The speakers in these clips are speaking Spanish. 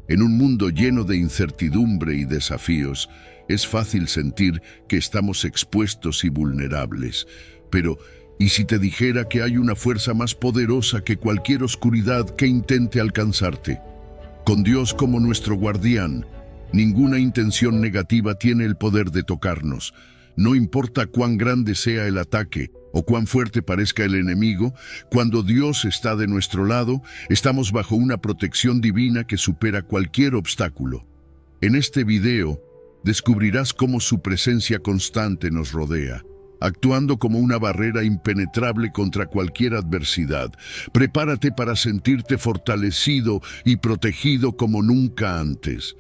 En un mundo lleno de incertidumbre y desafíos, es fácil sentir que estamos expuestos y vulnerables. Pero, ¿y si te dijera que hay una fuerza más poderosa que cualquier oscuridad que intente alcanzarte? Con Dios como nuestro guardián, ninguna intención negativa tiene el poder de tocarnos. No importa cuán grande sea el ataque o cuán fuerte parezca el enemigo, cuando Dios está de nuestro lado, estamos bajo una protección divina que supera cualquier obstáculo. En este video, descubrirás cómo su presencia constante nos rodea, actuando como una barrera impenetrable contra cualquier adversidad. Prepárate para sentirte fortalecido y protegido como nunca antes.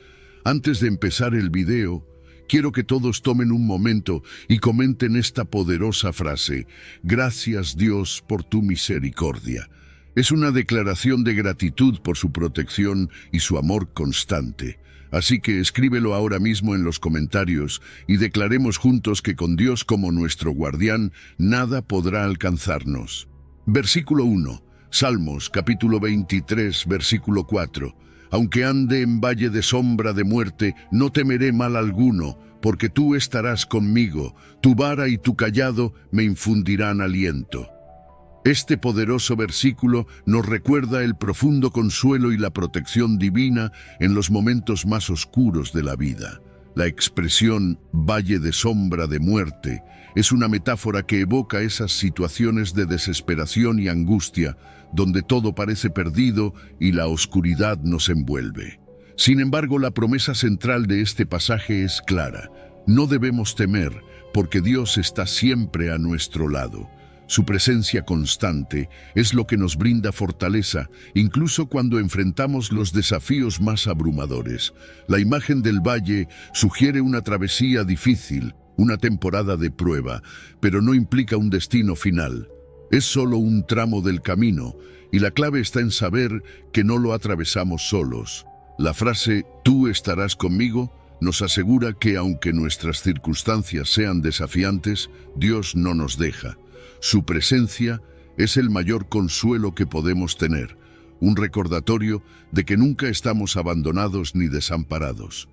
Antes de empezar el video, quiero que todos tomen un momento y comenten esta poderosa frase: gracias Dios por tu misericordia. Es una declaración de gratitud por su protección y su amor constante. Así que escríbelo ahora mismo en los comentarios y declaremos juntos que con Dios como nuestro guardián, nada podrá alcanzarnos. Versículo 1, Salmos capítulo 23, versículo 4. Aunque ande en valle de sombra de muerte, no temeré mal alguno, porque tú estarás conmigo, tu vara y tu cayado me infundirán aliento. Este poderoso versículo nos recuerda el profundo consuelo y la protección divina en los momentos más oscuros de la vida. La expresión valle de sombra de muerte es una metáfora que evoca esas situaciones de desesperación y angustia, donde todo parece perdido y la oscuridad nos envuelve. Sin embargo, la promesa central de este pasaje es clara: no debemos temer, porque Dios está siempre a nuestro lado. Su presencia constante es lo que nos brinda fortaleza, incluso cuando enfrentamos los desafíos más abrumadores. La imagen del valle sugiere una travesía difícil, una temporada de prueba, pero no implica un destino final. Es solo un tramo del camino, y la clave está en saber que no lo atravesamos solos. La frase «tú estarás conmigo» nos asegura que aunque nuestras circunstancias sean desafiantes, Dios no nos deja. Su presencia es el mayor consuelo que podemos tener, un recordatorio de que nunca estamos abandonados ni desamparados.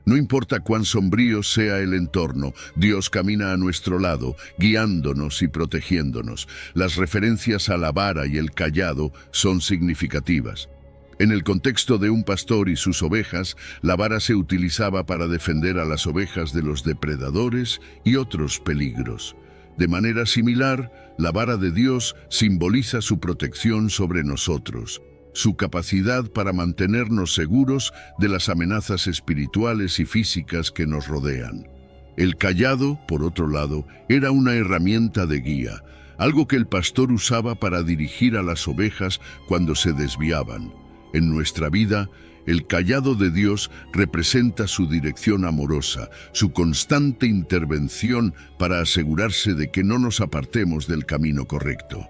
No importa cuán sombrío sea el entorno, Dios camina a nuestro lado, guiándonos y protegiéndonos. Las referencias a la vara y el cayado son significativas. En el contexto de un pastor y sus ovejas, la vara se utilizaba para defender a las ovejas de los depredadores y otros peligros. De manera similar, la vara de Dios simboliza su protección sobre nosotros, su capacidad para mantenernos seguros de las amenazas espirituales y físicas que nos rodean. El cayado, por otro lado, era una herramienta de guía, algo que el pastor usaba para dirigir a las ovejas cuando se desviaban. En nuestra vida, el cayado de Dios representa su dirección amorosa, su constante intervención para asegurarse de que no nos apartemos del camino correcto.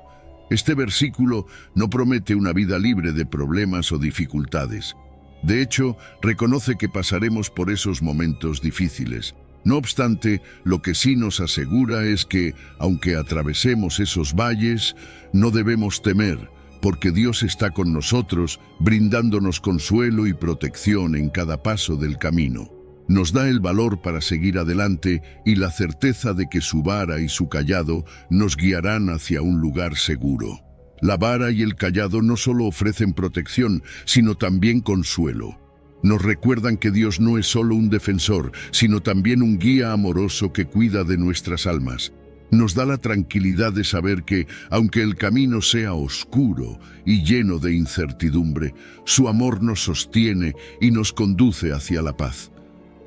Este versículo no promete una vida libre de problemas o dificultades. De hecho, reconoce que pasaremos por esos momentos difíciles. No obstante, lo que sí nos asegura es que, aunque atravesemos esos valles, no debemos temer, porque Dios está con nosotros, brindándonos consuelo y protección en cada paso del camino. Nos da el valor para seguir adelante y la certeza de que su vara y su cayado nos guiarán hacia un lugar seguro. La vara y el cayado no solo ofrecen protección, sino también consuelo. Nos recuerdan que Dios no es solo un defensor, sino también un guía amoroso que cuida de nuestras almas. Nos da la tranquilidad de saber que, aunque el camino sea oscuro y lleno de incertidumbre, su amor nos sostiene y nos conduce hacia la paz.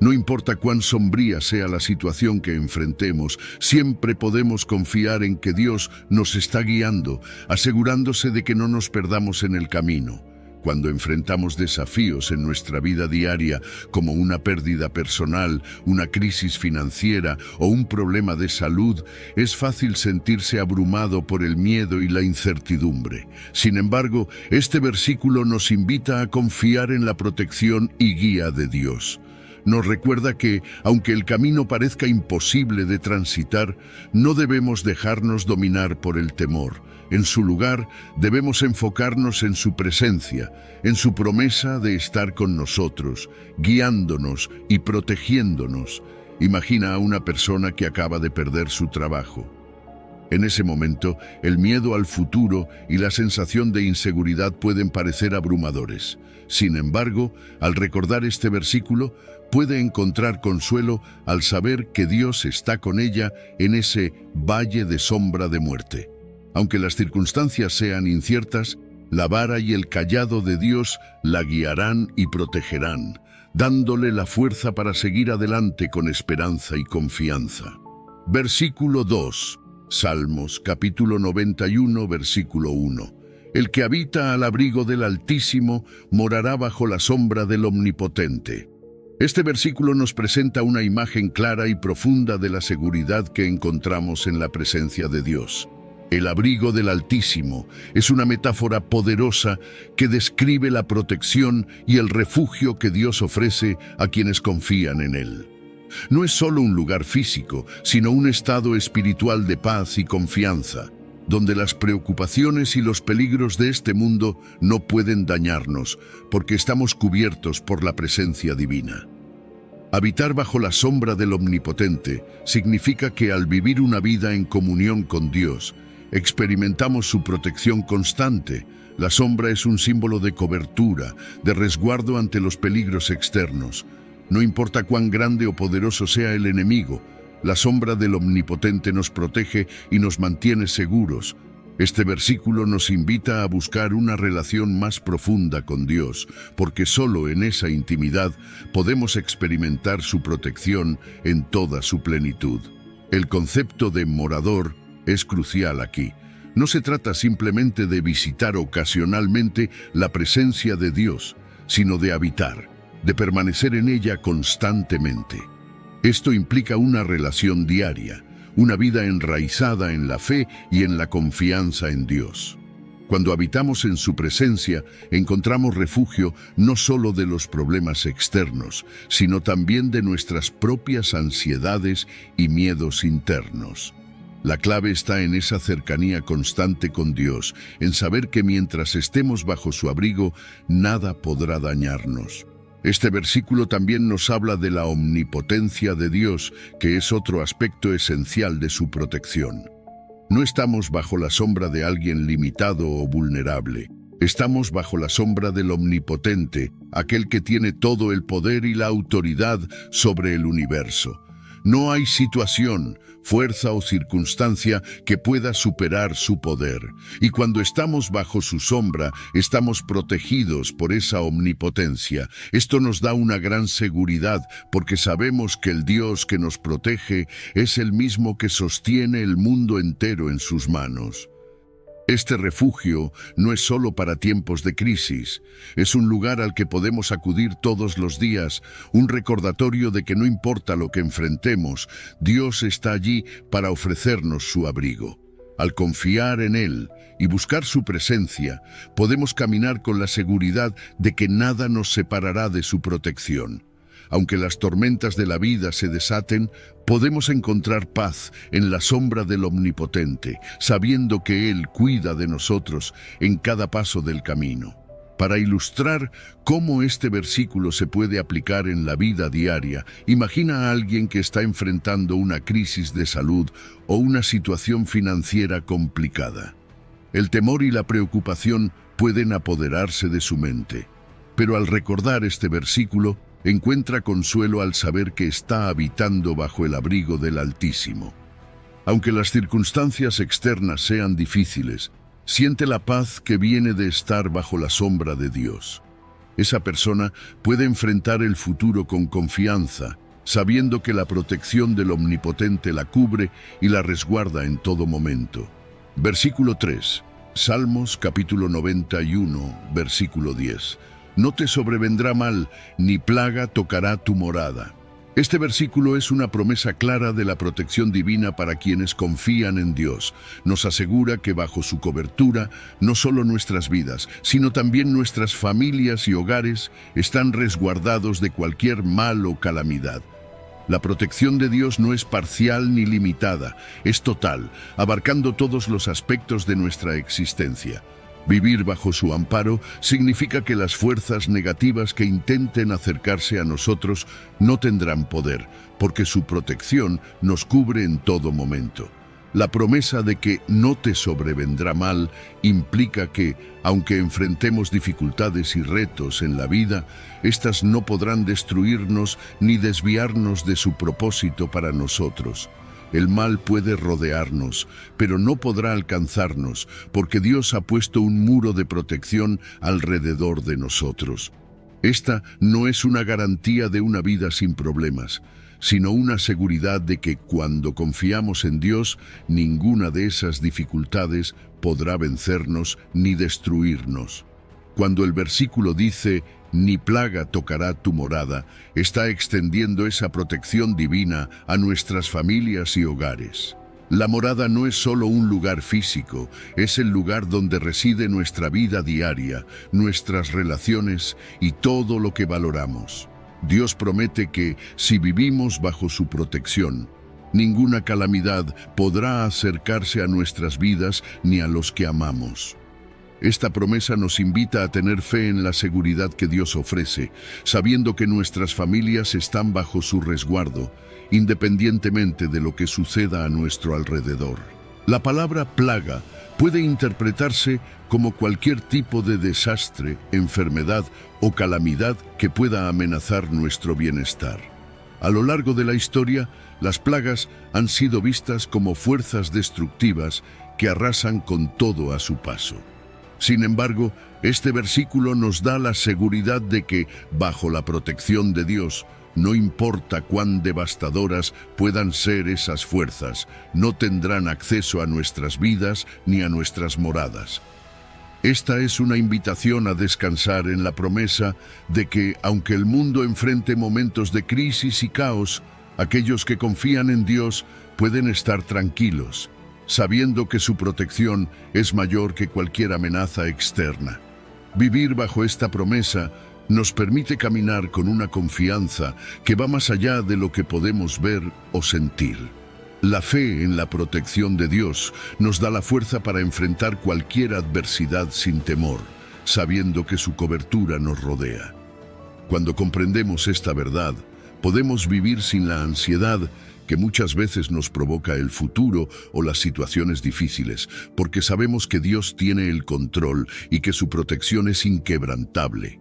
No importa cuán sombría sea la situación que enfrentemos, siempre podemos confiar en que Dios nos está guiando, asegurándose de que no nos perdamos en el camino. Cuando enfrentamos desafíos en nuestra vida diaria, como una pérdida personal, una crisis financiera o un problema de salud, es fácil sentirse abrumado por el miedo y la incertidumbre. Sin embargo, este versículo nos invita a confiar en la protección y guía de Dios. Nos recuerda que, aunque el camino parezca imposible de transitar, no debemos dejarnos dominar por el temor. En su lugar, debemos enfocarnos en su presencia, en su promesa de estar con nosotros, guiándonos y protegiéndonos. Imagina a una persona que acaba de perder su trabajo. En ese momento, el miedo al futuro y la sensación de inseguridad pueden parecer abrumadores. Sin embargo, al recordar este versículo, puede encontrar consuelo al saber que Dios está con ella en ese valle de sombra de muerte. Aunque las circunstancias sean inciertas, la vara y el cayado de Dios la guiarán y protegerán, dándole la fuerza para seguir adelante con esperanza y confianza. Versículo 2. Salmos, capítulo 91, versículo 1. El que habita al abrigo del Altísimo morará bajo la sombra del Omnipotente. Este versículo nos presenta una imagen clara y profunda de la seguridad que encontramos en la presencia de Dios. El abrigo del Altísimo es una metáfora poderosa que describe la protección y el refugio que Dios ofrece a quienes confían en Él. No es solo un lugar físico, sino un estado espiritual de paz y confianza, donde las preocupaciones y los peligros de este mundo no pueden dañarnos, porque estamos cubiertos por la presencia divina. Habitar bajo la sombra del Omnipotente significa que al vivir una vida en comunión con Dios, experimentamos su protección constante. La sombra es un símbolo de cobertura, de resguardo ante los peligros externos. No importa cuán grande o poderoso sea el enemigo, la sombra del Omnipotente nos protege y nos mantiene seguros. Este versículo nos invita a buscar una relación más profunda con Dios, porque solo en esa intimidad podemos experimentar su protección en toda su plenitud. El concepto de morador es crucial aquí. No se trata simplemente de visitar ocasionalmente la presencia de Dios, sino de habitar, de permanecer en ella constantemente. Esto implica una relación diaria, una vida enraizada en la fe y en la confianza en Dios. Cuando habitamos en su presencia, encontramos refugio no solo de los problemas externos, sino también de nuestras propias ansiedades y miedos internos. La clave está en esa cercanía constante con Dios, en saber que mientras estemos bajo su abrigo, nada podrá dañarnos. Este versículo también nos habla de la omnipotencia de Dios, que es otro aspecto esencial de su protección. No estamos bajo la sombra de alguien limitado o vulnerable. Estamos bajo la sombra del Omnipotente, aquel que tiene todo el poder y la autoridad sobre el universo. No hay situación, fuerza o circunstancia que pueda superar su poder. Y cuando estamos bajo su sombra, estamos protegidos por esa omnipotencia. Esto nos da una gran seguridad, porque sabemos que el Dios que nos protege es el mismo que sostiene el mundo entero en sus manos. Este refugio no es solo para tiempos de crisis, es un lugar al que podemos acudir todos los días, un recordatorio de que no importa lo que enfrentemos, Dios está allí para ofrecernos su abrigo. Al confiar en Él y buscar su presencia, podemos caminar con la seguridad de que nada nos separará de su protección. Aunque las tormentas de la vida se desaten, podemos encontrar paz en la sombra del Omnipotente, sabiendo que Él cuida de nosotros en cada paso del camino. Para ilustrar cómo este versículo se puede aplicar en la vida diaria, imagina a alguien que está enfrentando una crisis de salud o una situación financiera complicada. El temor y la preocupación pueden apoderarse de su mente, pero al recordar este versículo, encuentra consuelo al saber que está habitando bajo el abrigo del Altísimo. Aunque las circunstancias externas sean difíciles, siente la paz que viene de estar bajo la sombra de Dios. Esa persona puede enfrentar el futuro con confianza, sabiendo que la protección del Omnipotente la cubre y la resguarda en todo momento. Versículo 3. Salmos capítulo 91, versículo 10. No te sobrevendrá mal, ni plaga tocará tu morada. Este versículo es una promesa clara de la protección divina para quienes confían en Dios. Nos asegura que bajo su cobertura, no solo nuestras vidas, sino también nuestras familias y hogares están resguardados de cualquier mal o calamidad. La protección de Dios no es parcial ni limitada, es total, abarcando todos los aspectos de nuestra existencia. Vivir bajo su amparo significa que las fuerzas negativas que intenten acercarse a nosotros no tendrán poder, porque su protección nos cubre en todo momento. La promesa de que no te sobrevendrá mal implica que, aunque enfrentemos dificultades y retos en la vida, éstas no podrán destruirnos ni desviarnos de su propósito para nosotros. El mal puede rodearnos, pero no podrá alcanzarnos, porque Dios ha puesto un muro de protección alrededor de nosotros. Esta no es una garantía de una vida sin problemas, sino una seguridad de que cuando confiamos en Dios, ninguna de esas dificultades podrá vencernos ni destruirnos. Cuando el versículo dice, ni plaga tocará tu morada, está extendiendo esa protección divina a nuestras familias y hogares. La morada no es solo un lugar físico, es el lugar donde reside nuestra vida diaria, nuestras relaciones y todo lo que valoramos. Dios promete que, si vivimos bajo su protección, ninguna calamidad podrá acercarse a nuestras vidas ni a los que amamos. Esta promesa nos invita a tener fe en la seguridad que Dios ofrece, sabiendo que nuestras familias están bajo su resguardo, independientemente de lo que suceda a nuestro alrededor. La palabra plaga puede interpretarse como cualquier tipo de desastre, enfermedad o calamidad que pueda amenazar nuestro bienestar. A lo largo de la historia, las plagas han sido vistas como fuerzas destructivas que arrasan con todo a su paso. Sin embargo, este versículo nos da la seguridad de que, bajo la protección de Dios, no importa cuán devastadoras puedan ser esas fuerzas, no tendrán acceso a nuestras vidas ni a nuestras moradas. Esta es una invitación a descansar en la promesa de que, aunque el mundo enfrente momentos de crisis y caos, aquellos que confían en Dios pueden estar tranquilos, sabiendo que su protección es mayor que cualquier amenaza externa. Vivir bajo esta promesa nos permite caminar con una confianza que va más allá de lo que podemos ver o sentir. La fe en la protección de Dios nos da la fuerza para enfrentar cualquier adversidad sin temor, sabiendo que su cobertura nos rodea. Cuando comprendemos esta verdad, podemos vivir sin la ansiedad que muchas veces nos provoca el futuro o las situaciones difíciles, porque sabemos que Dios tiene el control y que su protección es inquebrantable.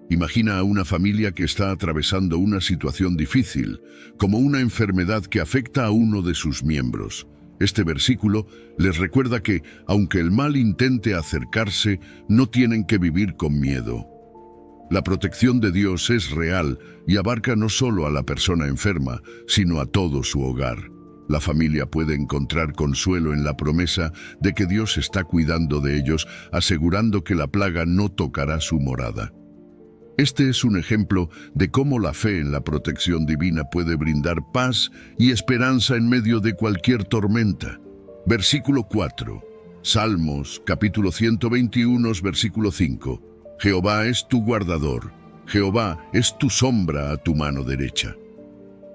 Imagina a una familia que está atravesando una situación difícil, como una enfermedad que afecta a uno de sus miembros. Este versículo les recuerda que, aunque el mal intente acercarse, no tienen que vivir con miedo. La protección de Dios es real y abarca no solo a la persona enferma, sino a todo su hogar. La familia puede encontrar consuelo en la promesa de que Dios está cuidando de ellos, asegurando que la plaga no tocará su morada. Este es un ejemplo de cómo la fe en la protección divina puede brindar paz y esperanza en medio de cualquier tormenta. Versículo 4. Salmos, capítulo 121, versículo 5. Jehová es tu guardador, Jehová es tu sombra a tu mano derecha.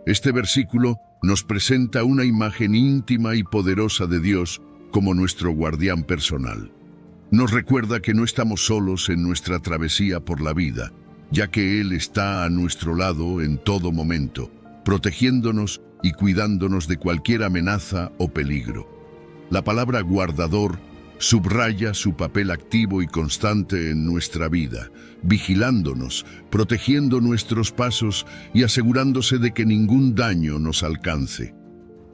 Este versículo nos presenta una imagen íntima y poderosa de Dios como nuestro guardián personal. Nos recuerda que no estamos solos en nuestra travesía por la vida, ya que Él está a nuestro lado en todo momento, protegiéndonos y cuidándonos de cualquier amenaza o peligro. La palabra guardador subraya su papel activo y constante en nuestra vida, vigilándonos, protegiendo nuestros pasos y asegurándose de que ningún daño nos alcance.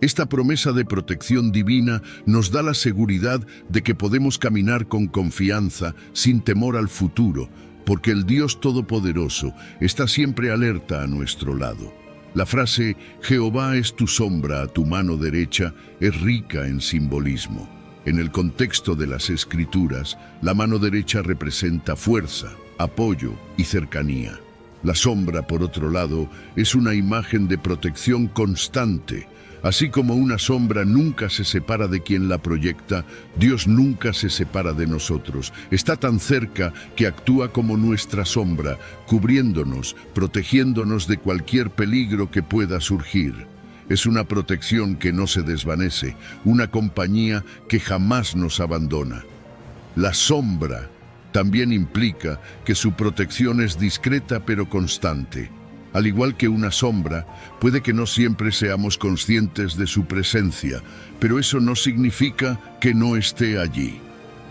Esta promesa de protección divina nos da la seguridad de que podemos caminar con confianza, sin temor al futuro, porque el Dios Todopoderoso está siempre alerta a nuestro lado. La frase «Jehová es tu sombra a tu mano derecha» es rica en simbolismo. En el contexto de las Escrituras, la mano derecha representa fuerza, apoyo y cercanía. La sombra, por otro lado, es una imagen de protección constante, Así como una sombra nunca se separa de quien la proyecta, Dios nunca se separa de nosotros. Está tan cerca que actúa como nuestra sombra, cubriéndonos, protegiéndonos de cualquier peligro que pueda surgir. Es una protección que no se desvanece, una compañía que jamás nos abandona. La sombra también implica que su protección es discreta pero constante. Al igual que una sombra, puede que no siempre seamos conscientes de su presencia, pero eso no significa que no esté allí.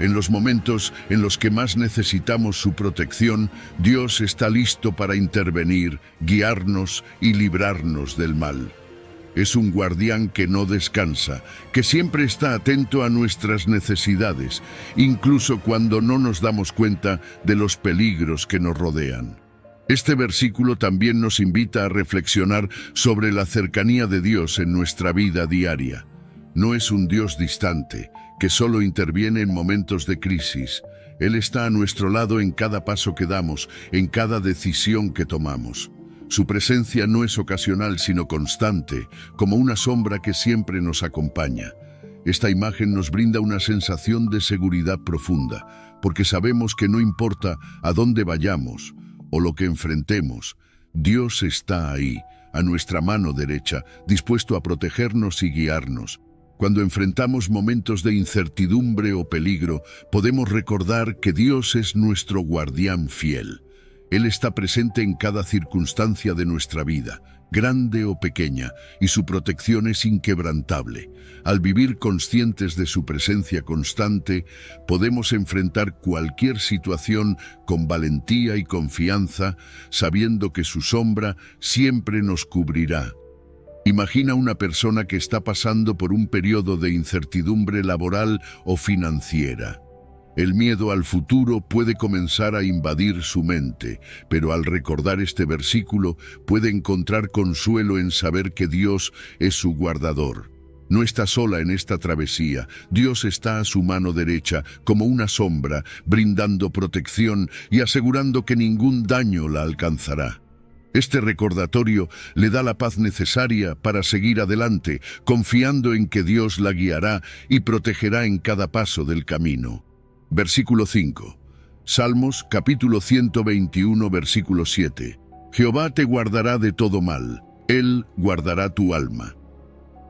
En los momentos en los que más necesitamos su protección, Dios está listo para intervenir, guiarnos y librarnos del mal. Es un guardián que no descansa, que siempre está atento a nuestras necesidades, incluso cuando no nos damos cuenta de los peligros que nos rodean. Este versículo también nos invita a reflexionar sobre la cercanía de Dios en nuestra vida diaria. No es un Dios distante, que solo interviene en momentos de crisis. Él está a nuestro lado en cada paso que damos, en cada decisión que tomamos. Su presencia no es ocasional, sino constante, como una sombra que siempre nos acompaña. Esta imagen nos brinda una sensación de seguridad profunda, porque sabemos que no importa a dónde vayamos o lo que enfrentemos, Dios está ahí, a nuestra mano derecha, dispuesto a protegernos y guiarnos. Cuando enfrentamos momentos de incertidumbre o peligro, podemos recordar que Dios es nuestro guardián fiel. Él está presente en cada circunstancia de nuestra vida, grande o pequeña, y su protección es inquebrantable. Al vivir conscientes de su presencia constante, podemos enfrentar cualquier situación con valentía y confianza, sabiendo que su sombra siempre nos cubrirá. Imagina una persona que está pasando por un periodo de incertidumbre laboral o financiera. El miedo al futuro puede comenzar a invadir su mente, pero al recordar este versículo puede encontrar consuelo en saber que Dios es su guardador. No está sola en esta travesía. Dios está a su mano derecha, como una sombra, brindando protección y asegurando que ningún daño la alcanzará. Este recordatorio le da la paz necesaria para seguir adelante, confiando en que Dios la guiará y protegerá en cada paso del camino. Versículo 5. Salmos, capítulo 121, versículo 7. Jehová te guardará de todo mal, Él guardará tu alma.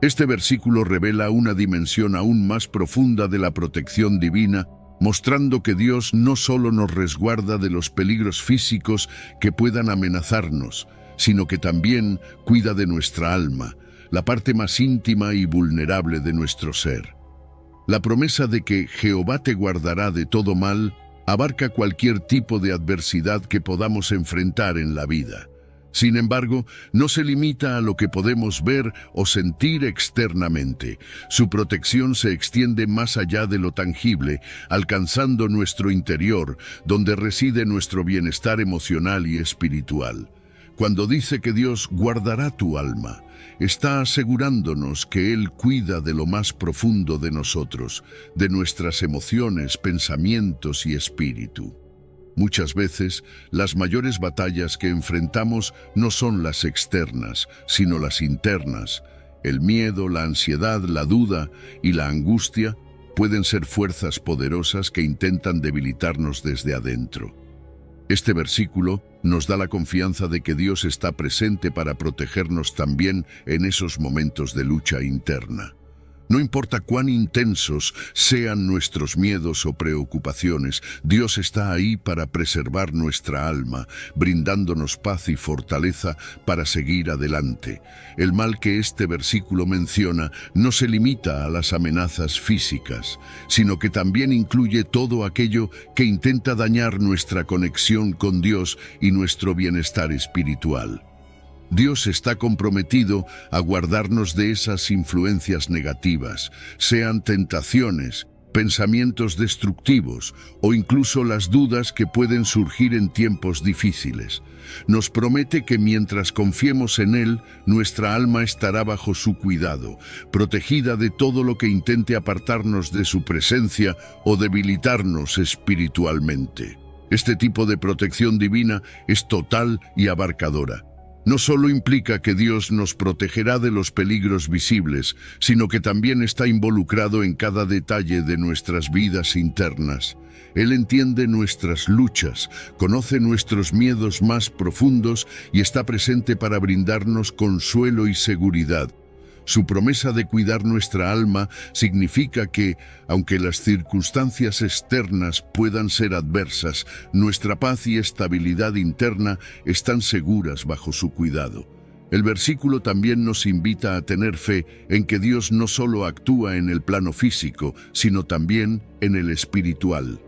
Este versículo revela una dimensión aún más profunda de la protección divina, mostrando que Dios no solo nos resguarda de los peligros físicos que puedan amenazarnos, sino que también cuida de nuestra alma, la parte más íntima y vulnerable de nuestro ser. La promesa de que Jehová te guardará de todo mal abarca cualquier tipo de adversidad que podamos enfrentar en la vida. Sin embargo, no se limita a lo que podemos ver o sentir externamente. Su protección se extiende más allá de lo tangible, alcanzando nuestro interior, donde reside nuestro bienestar emocional y espiritual. Cuando dice que Dios guardará tu alma, está asegurándonos que Él cuida de lo más profundo de nosotros, de nuestras emociones, pensamientos y espíritu. Muchas veces, las mayores batallas que enfrentamos no son las externas, sino las internas. El miedo, la ansiedad, la duda y la angustia pueden ser fuerzas poderosas que intentan debilitarnos desde adentro. Este versículo nos da la confianza de que Dios está presente para protegernos también en esos momentos de lucha interna. No importa cuán intensos sean nuestros miedos o preocupaciones, Dios está ahí para preservar nuestra alma, brindándonos paz y fortaleza para seguir adelante. El mal que este versículo menciona no se limita a las amenazas físicas, sino que también incluye todo aquello que intenta dañar nuestra conexión con Dios y nuestro bienestar espiritual. Dios está comprometido a guardarnos de esas influencias negativas, sean tentaciones, pensamientos destructivos o incluso las dudas que pueden surgir en tiempos difíciles. Nos promete que mientras confiemos en Él, nuestra alma estará bajo su cuidado, protegida de todo lo que intente apartarnos de su presencia o debilitarnos espiritualmente. Este tipo de protección divina es total y abarcadora. no solo implica que Dios nos protegerá de los peligros visibles, sino que también está involucrado en cada detalle de nuestras vidas internas. Él entiende nuestras luchas, conoce nuestros miedos más profundos y está presente para brindarnos consuelo y seguridad. Su promesa de cuidar nuestra alma significa que, aunque las circunstancias externas puedan ser adversas, nuestra paz y estabilidad interna están seguras bajo su cuidado. El versículo también nos invita a tener fe en que Dios no solo actúa en el plano físico, sino también en el espiritual.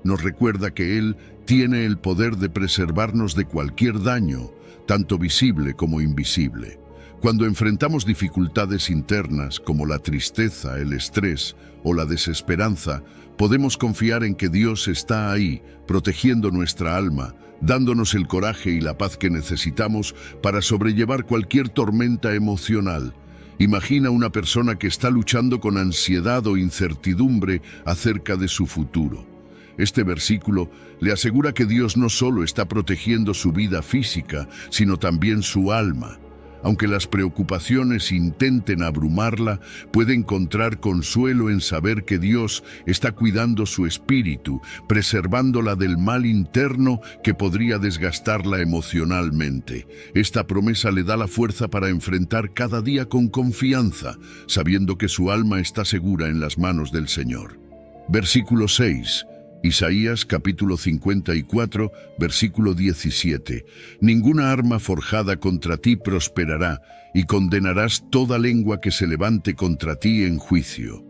Nos recuerda que Él tiene el poder de preservarnos de cualquier daño, tanto visible como invisible. Cuando enfrentamos dificultades internas como la tristeza, el estrés o la desesperanza, podemos confiar en que Dios está ahí, protegiendo nuestra alma, dándonos el coraje y la paz que necesitamos para sobrellevar cualquier tormenta emocional. Imagina una persona que está luchando con ansiedad o incertidumbre acerca de su futuro. Este versículo le asegura que Dios no solo está protegiendo su vida física, sino también su alma. Aunque las preocupaciones intenten abrumarla, puede encontrar consuelo en saber que Dios está cuidando su espíritu, preservándola del mal interno que podría desgastarla emocionalmente. Esta promesa le da la fuerza para enfrentar cada día con confianza, sabiendo que su alma está segura en las manos del Señor. Versículo 6. Isaías capítulo 54, versículo 17. Ninguna arma forjada contra ti prosperará, y condenarás toda lengua que se levante contra ti en juicio.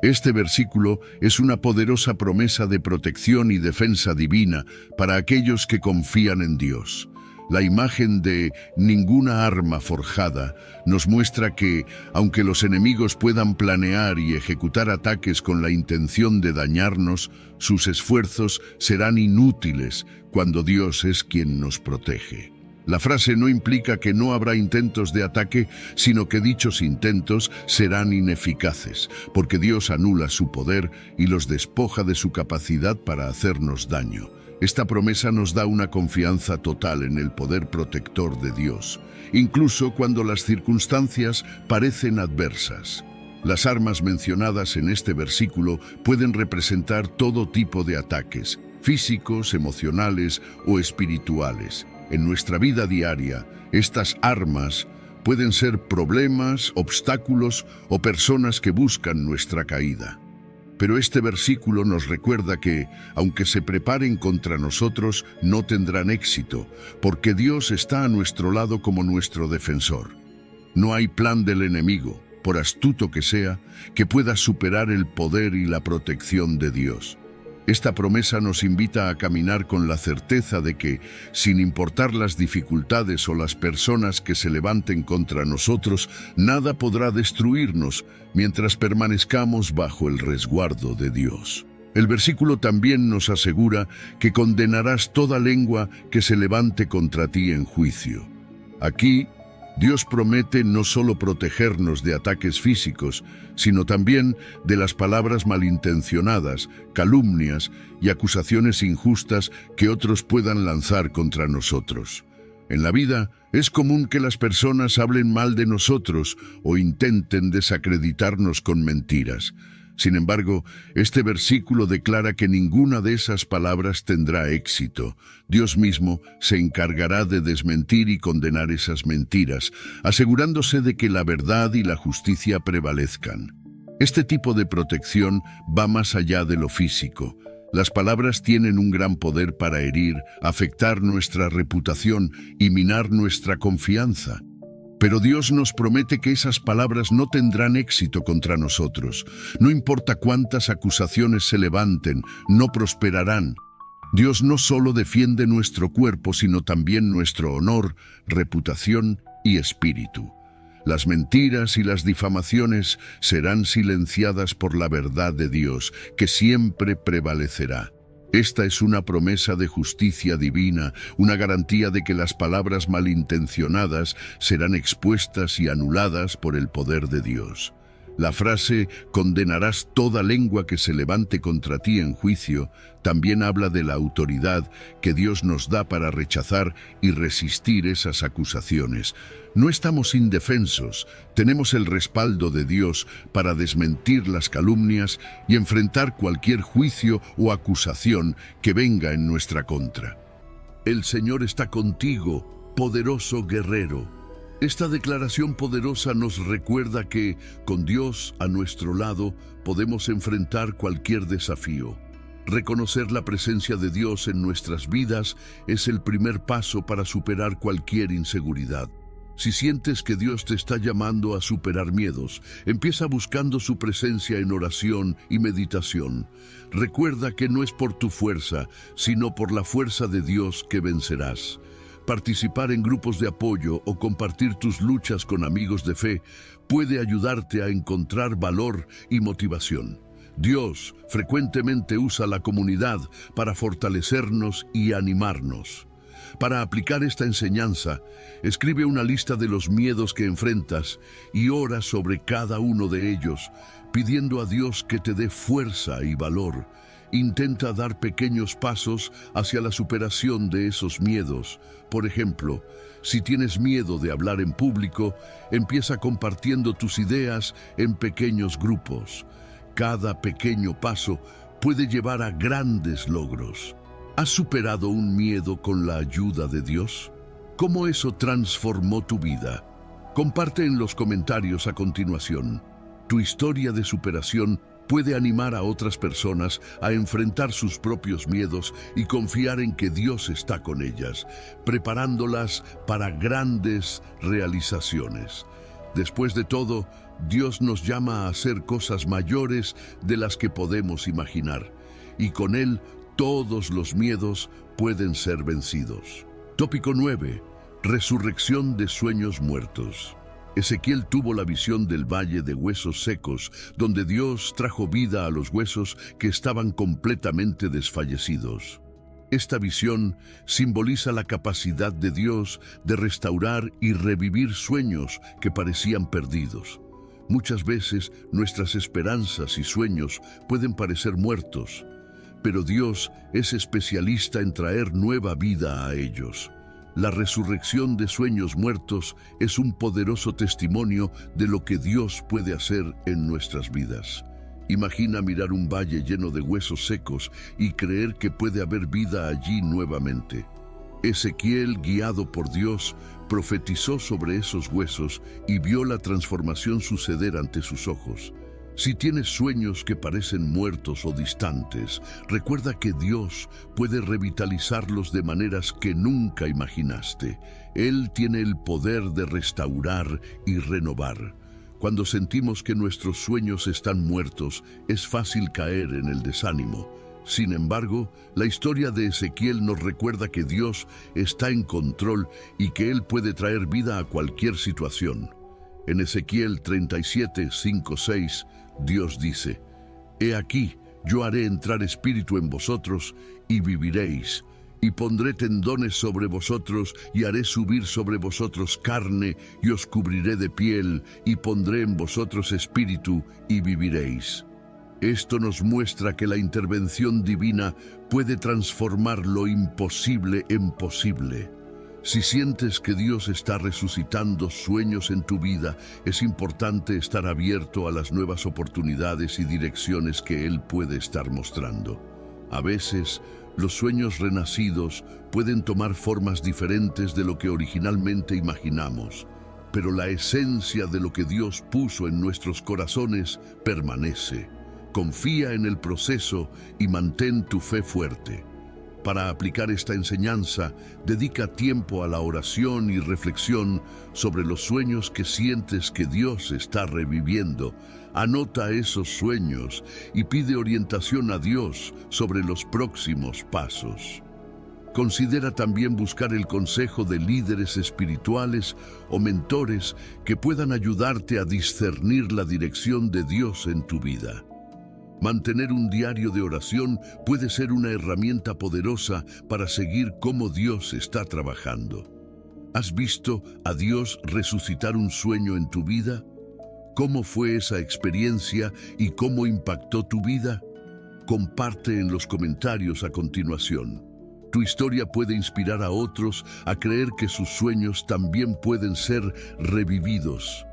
Este versículo es una poderosa promesa de protección y defensa divina para aquellos que confían en Dios. La imagen de ninguna arma forjada nos muestra que, aunque los enemigos puedan planear y ejecutar ataques con la intención de dañarnos, sus esfuerzos serán inútiles cuando Dios es quien nos protege. La frase no implica que no habrá intentos de ataque, sino que dichos intentos serán ineficaces, porque Dios anula su poder y los despoja de su capacidad para hacernos daño. Esta promesa nos da una confianza total en el poder protector de Dios, incluso cuando las circunstancias parecen adversas. Las armas mencionadas en este versículo pueden representar todo tipo de ataques, físicos, emocionales o espirituales. En nuestra vida diaria, estas armas pueden ser problemas, obstáculos o personas que buscan nuestra caída. Pero este versículo nos recuerda que, aunque se preparen contra nosotros, no tendrán éxito, porque Dios está a nuestro lado como nuestro defensor. No hay plan del enemigo, por astuto que sea, que pueda superar el poder y la protección de Dios. Esta promesa nos invita a caminar con la certeza de que, sin importar las dificultades o las personas que se levanten contra nosotros, nada podrá destruirnos mientras permanezcamos bajo el resguardo de Dios. El versículo también nos asegura que condenarás toda lengua que se levante contra ti en juicio. Aquí, Dios promete no solo protegernos de ataques físicos, sino también de las palabras malintencionadas, calumnias y acusaciones injustas que otros puedan lanzar contra nosotros. En la vida es común que las personas hablen mal de nosotros o intenten desacreditarnos con mentiras. Sin embargo, este versículo declara que ninguna de esas palabras tendrá éxito. Dios mismo se encargará de desmentir y condenar esas mentiras, asegurándose de que la verdad y la justicia prevalezcan. Este tipo de protección va más allá de lo físico. Las palabras tienen un gran poder para herir, afectar nuestra reputación y minar nuestra confianza. Pero Dios nos promete que esas palabras no tendrán éxito contra nosotros. No importa cuántas acusaciones se levanten, no prosperarán. Dios no solo defiende nuestro cuerpo, sino también nuestro honor, reputación y espíritu. Las mentiras y las difamaciones serán silenciadas por la verdad de Dios, que siempre prevalecerá. Esta es una promesa de justicia divina, una garantía de que las palabras malintencionadas serán expuestas y anuladas por el poder de Dios. La frase «condenarás toda lengua que se levante contra ti en juicio» también habla de la autoridad que Dios nos da para rechazar y resistir esas acusaciones. No estamos indefensos, tenemos el respaldo de Dios para desmentir las calumnias y enfrentar cualquier juicio o acusación que venga en nuestra contra. El Señor está contigo, poderoso guerrero. Esta declaración poderosa nos recuerda que, con Dios a nuestro lado, podemos enfrentar cualquier desafío. Reconocer la presencia de Dios en nuestras vidas es el primer paso para superar cualquier inseguridad. Si sientes que Dios te está llamando a superar miedos, empieza buscando su presencia en oración y meditación. Recuerda que no es por tu fuerza, sino por la fuerza de Dios que vencerás. Participar en grupos de apoyo o compartir tus luchas con amigos de fe puede ayudarte a encontrar valor y motivación. Dios frecuentemente usa la comunidad para fortalecernos y animarnos. Para aplicar esta enseñanza, escribe una lista de los miedos que enfrentas y ora sobre cada uno de ellos, pidiendo a Dios que te dé fuerza y valor. Intenta dar pequeños pasos hacia la superación de esos miedos. Por ejemplo, si tienes miedo de hablar en público, empieza compartiendo tus ideas en pequeños grupos. Cada pequeño paso puede llevar a grandes logros. ¿Has superado un miedo con la ayuda de Dios? ¿Cómo eso transformó tu vida? Comparte en los comentarios a continuación. Tu historia de superación puede animar a otras personas a enfrentar sus propios miedos y confiar en que Dios está con ellas, preparándolas para grandes realizaciones. Después de todo, Dios nos llama a hacer cosas mayores de las que podemos imaginar, y con Él todos los miedos pueden ser vencidos. Tópico 9. Resurrección de sueños muertos. Ezequiel tuvo la visión del valle de huesos secos, donde Dios trajo vida a los huesos que estaban completamente desfallecidos. Esta visión simboliza la capacidad de Dios de restaurar y revivir sueños que parecían perdidos. Muchas veces nuestras esperanzas y sueños pueden parecer muertos, pero Dios es especialista en traer nueva vida a ellos. La resurrección de sueños muertos es un poderoso testimonio de lo que Dios puede hacer en nuestras vidas. Imagina mirar un valle lleno de huesos secos y creer que puede haber vida allí nuevamente. Ezequiel, guiado por Dios, profetizó sobre esos huesos y vio la transformación suceder ante sus ojos. Si tienes sueños que parecen muertos o distantes, recuerda que Dios puede revitalizarlos de maneras que nunca imaginaste. Él tiene el poder de restaurar y renovar. Cuando sentimos que nuestros sueños están muertos, es fácil caer en el desánimo. Sin embargo, la historia de Ezequiel nos recuerda que Dios está en control y que Él puede traer vida a cualquier situación. En Ezequiel 37, 5, 6, Dios dice: «He aquí, yo haré entrar espíritu en vosotros y viviréis, y pondré tendones sobre vosotros y haré subir sobre vosotros carne y os cubriré de piel y pondré en vosotros espíritu y viviréis». Esto nos muestra que la intervención divina puede transformar lo imposible en posible. Si sientes que Dios está resucitando sueños en tu vida, es importante estar abierto a las nuevas oportunidades y direcciones que Él puede estar mostrando. A veces, los sueños renacidos pueden tomar formas diferentes de lo que originalmente imaginamos, pero la esencia de lo que Dios puso en nuestros corazones permanece. Confía en el proceso y mantén tu fe fuerte. Para aplicar esta enseñanza, dedica tiempo a la oración y reflexión sobre los sueños que sientes que Dios está reviviendo. Anota esos sueños y pide orientación a Dios sobre los próximos pasos. Considera también buscar el consejo de líderes espirituales o mentores que puedan ayudarte a discernir la dirección de Dios en tu vida. Mantener un diario de oración puede ser una herramienta poderosa para seguir cómo Dios está trabajando. ¿Has visto a Dios resucitar un sueño en tu vida? ¿Cómo fue esa experiencia y cómo impactó tu vida? Comparte en los comentarios a continuación. Tu historia puede inspirar a otros a creer que sus sueños también pueden ser revividos.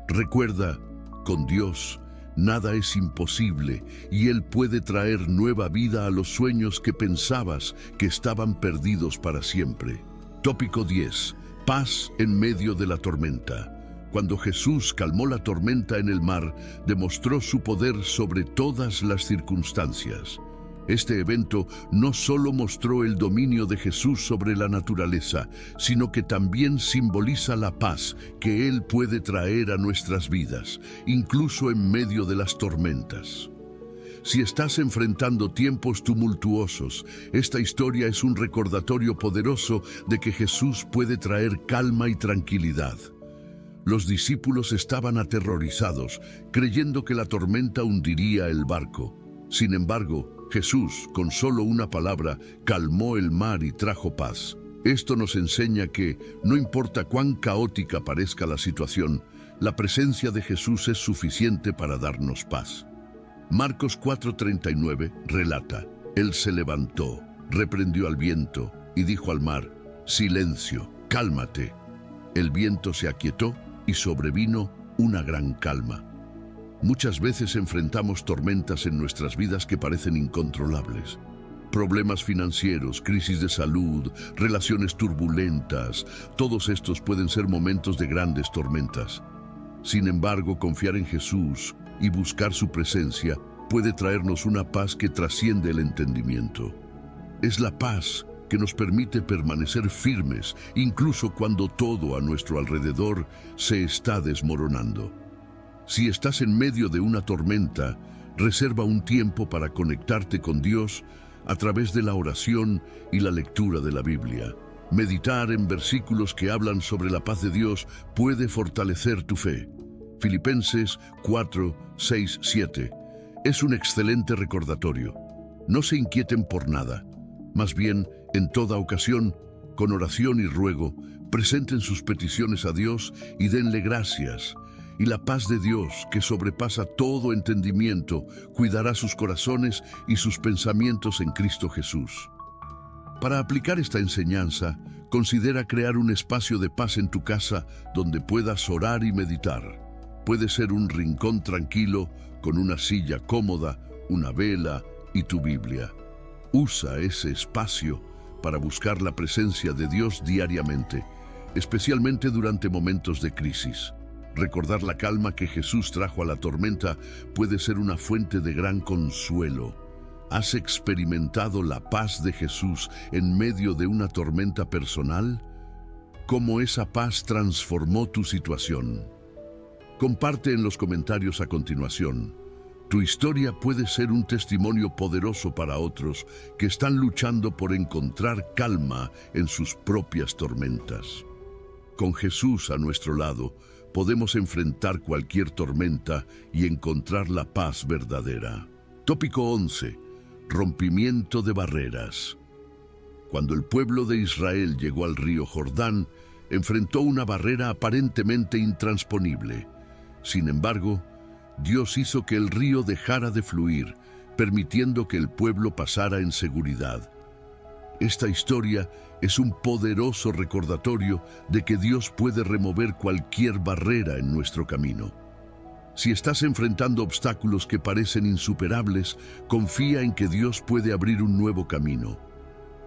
Recuerda, con Dios, nada es imposible y Él puede traer nueva vida a los sueños que pensabas que estaban perdidos para siempre. Tópico 10. Paz en medio de la tormenta. Cuando Jesús calmó la tormenta en el mar, demostró su poder sobre todas las circunstancias. Este evento no solo mostró el dominio de Jesús sobre la naturaleza, sino que también simboliza la paz que Él puede traer a nuestras vidas, incluso en medio de las tormentas. Si estás enfrentando tiempos tumultuosos, esta historia es un recordatorio poderoso de que Jesús puede traer calma y tranquilidad. Los discípulos estaban aterrorizados, creyendo que la tormenta hundiría el barco. Sin embargo, Jesús, con solo una palabra, calmó el mar y trajo paz. Esto nos enseña que, no importa cuán caótica parezca la situación, la presencia de Jesús es suficiente para darnos paz. Marcos 4:39 relata: Él se levantó, reprendió al viento y dijo al mar: «Silencio, cálmate». El viento se aquietó y sobrevino una gran calma. Muchas veces enfrentamos tormentas en nuestras vidas que parecen incontrolables. Problemas financieros, crisis de salud, relaciones turbulentas, todos estos pueden ser momentos de grandes tormentas. Sin embargo, confiar en Jesús y buscar su presencia puede traernos una paz que trasciende el entendimiento. Es la paz que nos permite permanecer firmes, incluso cuando todo a nuestro alrededor se está desmoronando. Si estás en medio de una tormenta, reserva un tiempo para conectarte con Dios a través de la oración y la lectura de la Biblia. Meditar en versículos que hablan sobre la paz de Dios puede fortalecer tu fe. Filipenses 4:6-7 es un excelente recordatorio. No se inquieten por nada. Más bien, en toda ocasión, con oración y ruego, presenten sus peticiones a Dios y denle gracias. Y la paz de Dios, que sobrepasa todo entendimiento, cuidará sus corazones y sus pensamientos en Cristo Jesús. Para aplicar esta enseñanza, considera crear un espacio de paz en tu casa donde puedas orar y meditar. Puede ser un rincón tranquilo, con una silla cómoda, una vela y tu Biblia. Usa ese espacio para buscar la presencia de Dios diariamente, especialmente durante momentos de crisis. Recordar la calma que Jesús trajo a la tormenta puede ser una fuente de gran consuelo. ¿Has experimentado la paz de Jesús en medio de una tormenta personal? ¿Cómo esa paz transformó tu situación? Comparte en los comentarios a continuación. Tu historia puede ser un testimonio poderoso para otros que están luchando por encontrar calma en sus propias tormentas. Con Jesús a nuestro lado, podemos enfrentar cualquier tormenta y encontrar la paz verdadera. Tópico 11. Rompimiento de barreras. Cuando el pueblo de Israel llegó al río Jordán, enfrentó una barrera aparentemente intransponible. Sin embargo, Dios hizo que el río dejara de fluir, permitiendo que el pueblo pasara en seguridad. Esta historia es un poderoso recordatorio de que Dios puede remover cualquier barrera en nuestro camino. Si estás enfrentando obstáculos que parecen insuperables, confía en que Dios puede abrir un nuevo camino.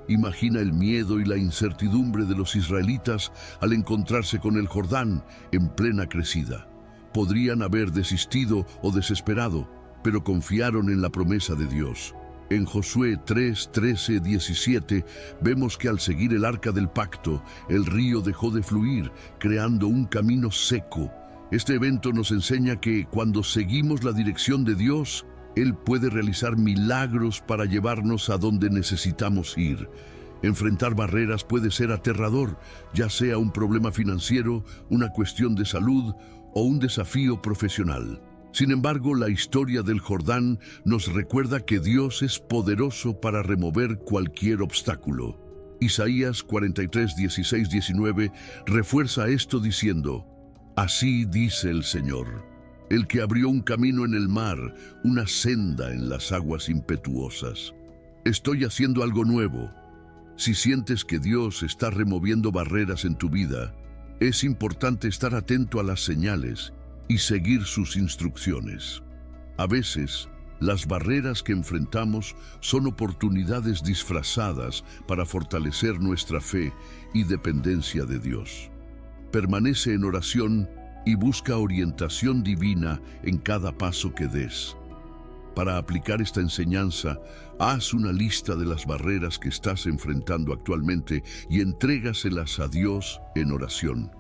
Imagina el miedo y la incertidumbre de los israelitas al encontrarse con el Jordán en plena crecida. Podrían haber desistido o desesperado, pero confiaron en la promesa de Dios. En Josué 3:13-17 vemos que al seguir el arca del pacto, el río dejó de fluir, creando un camino seco. Este evento nos enseña que cuando seguimos la dirección de Dios, Él puede realizar milagros para llevarnos a donde necesitamos ir. Enfrentar barreras puede ser aterrador, ya sea un problema financiero, una cuestión de salud o un desafío profesional. Sin embargo, la historia del Jordán nos recuerda que Dios es poderoso para remover cualquier obstáculo. Isaías 43:16-19 refuerza esto diciendo: Así dice el Señor, el que abrió un camino en el mar, una senda en las aguas impetuosas. Estoy haciendo algo nuevo. Si sientes que Dios está removiendo barreras en tu vida, es importante estar atento a las señales y seguir sus instrucciones. A veces, las barreras que enfrentamos son oportunidades disfrazadas para fortalecer nuestra fe y dependencia de Dios. Permanece en oración y busca orientación divina en cada paso que des. Para aplicar esta enseñanza, haz una lista de las barreras que estás enfrentando actualmente y entrégaselas a Dios en oración.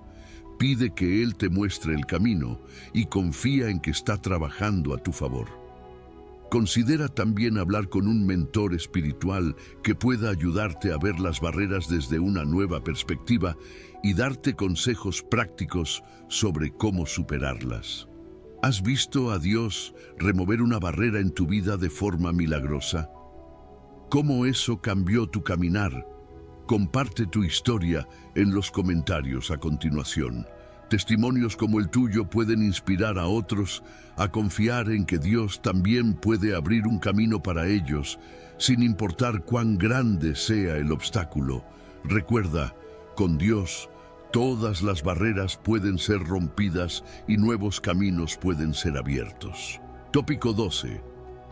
Pide que Él te muestre el camino y confía en que está trabajando a tu favor. Considera también hablar con un mentor espiritual que pueda ayudarte a ver las barreras desde una nueva perspectiva y darte consejos prácticos sobre cómo superarlas. ¿Has visto a Dios remover una barrera en tu vida de forma milagrosa? ¿Cómo eso cambió tu caminar? Comparte tu historia en los comentarios a continuación. Testimonios como el tuyo pueden inspirar a otros a confiar en que Dios también puede abrir un camino para ellos, sin importar cuán grande sea el obstáculo. Recuerda, con Dios, todas las barreras pueden ser rompidas y nuevos caminos pueden ser abiertos. Tópico 12.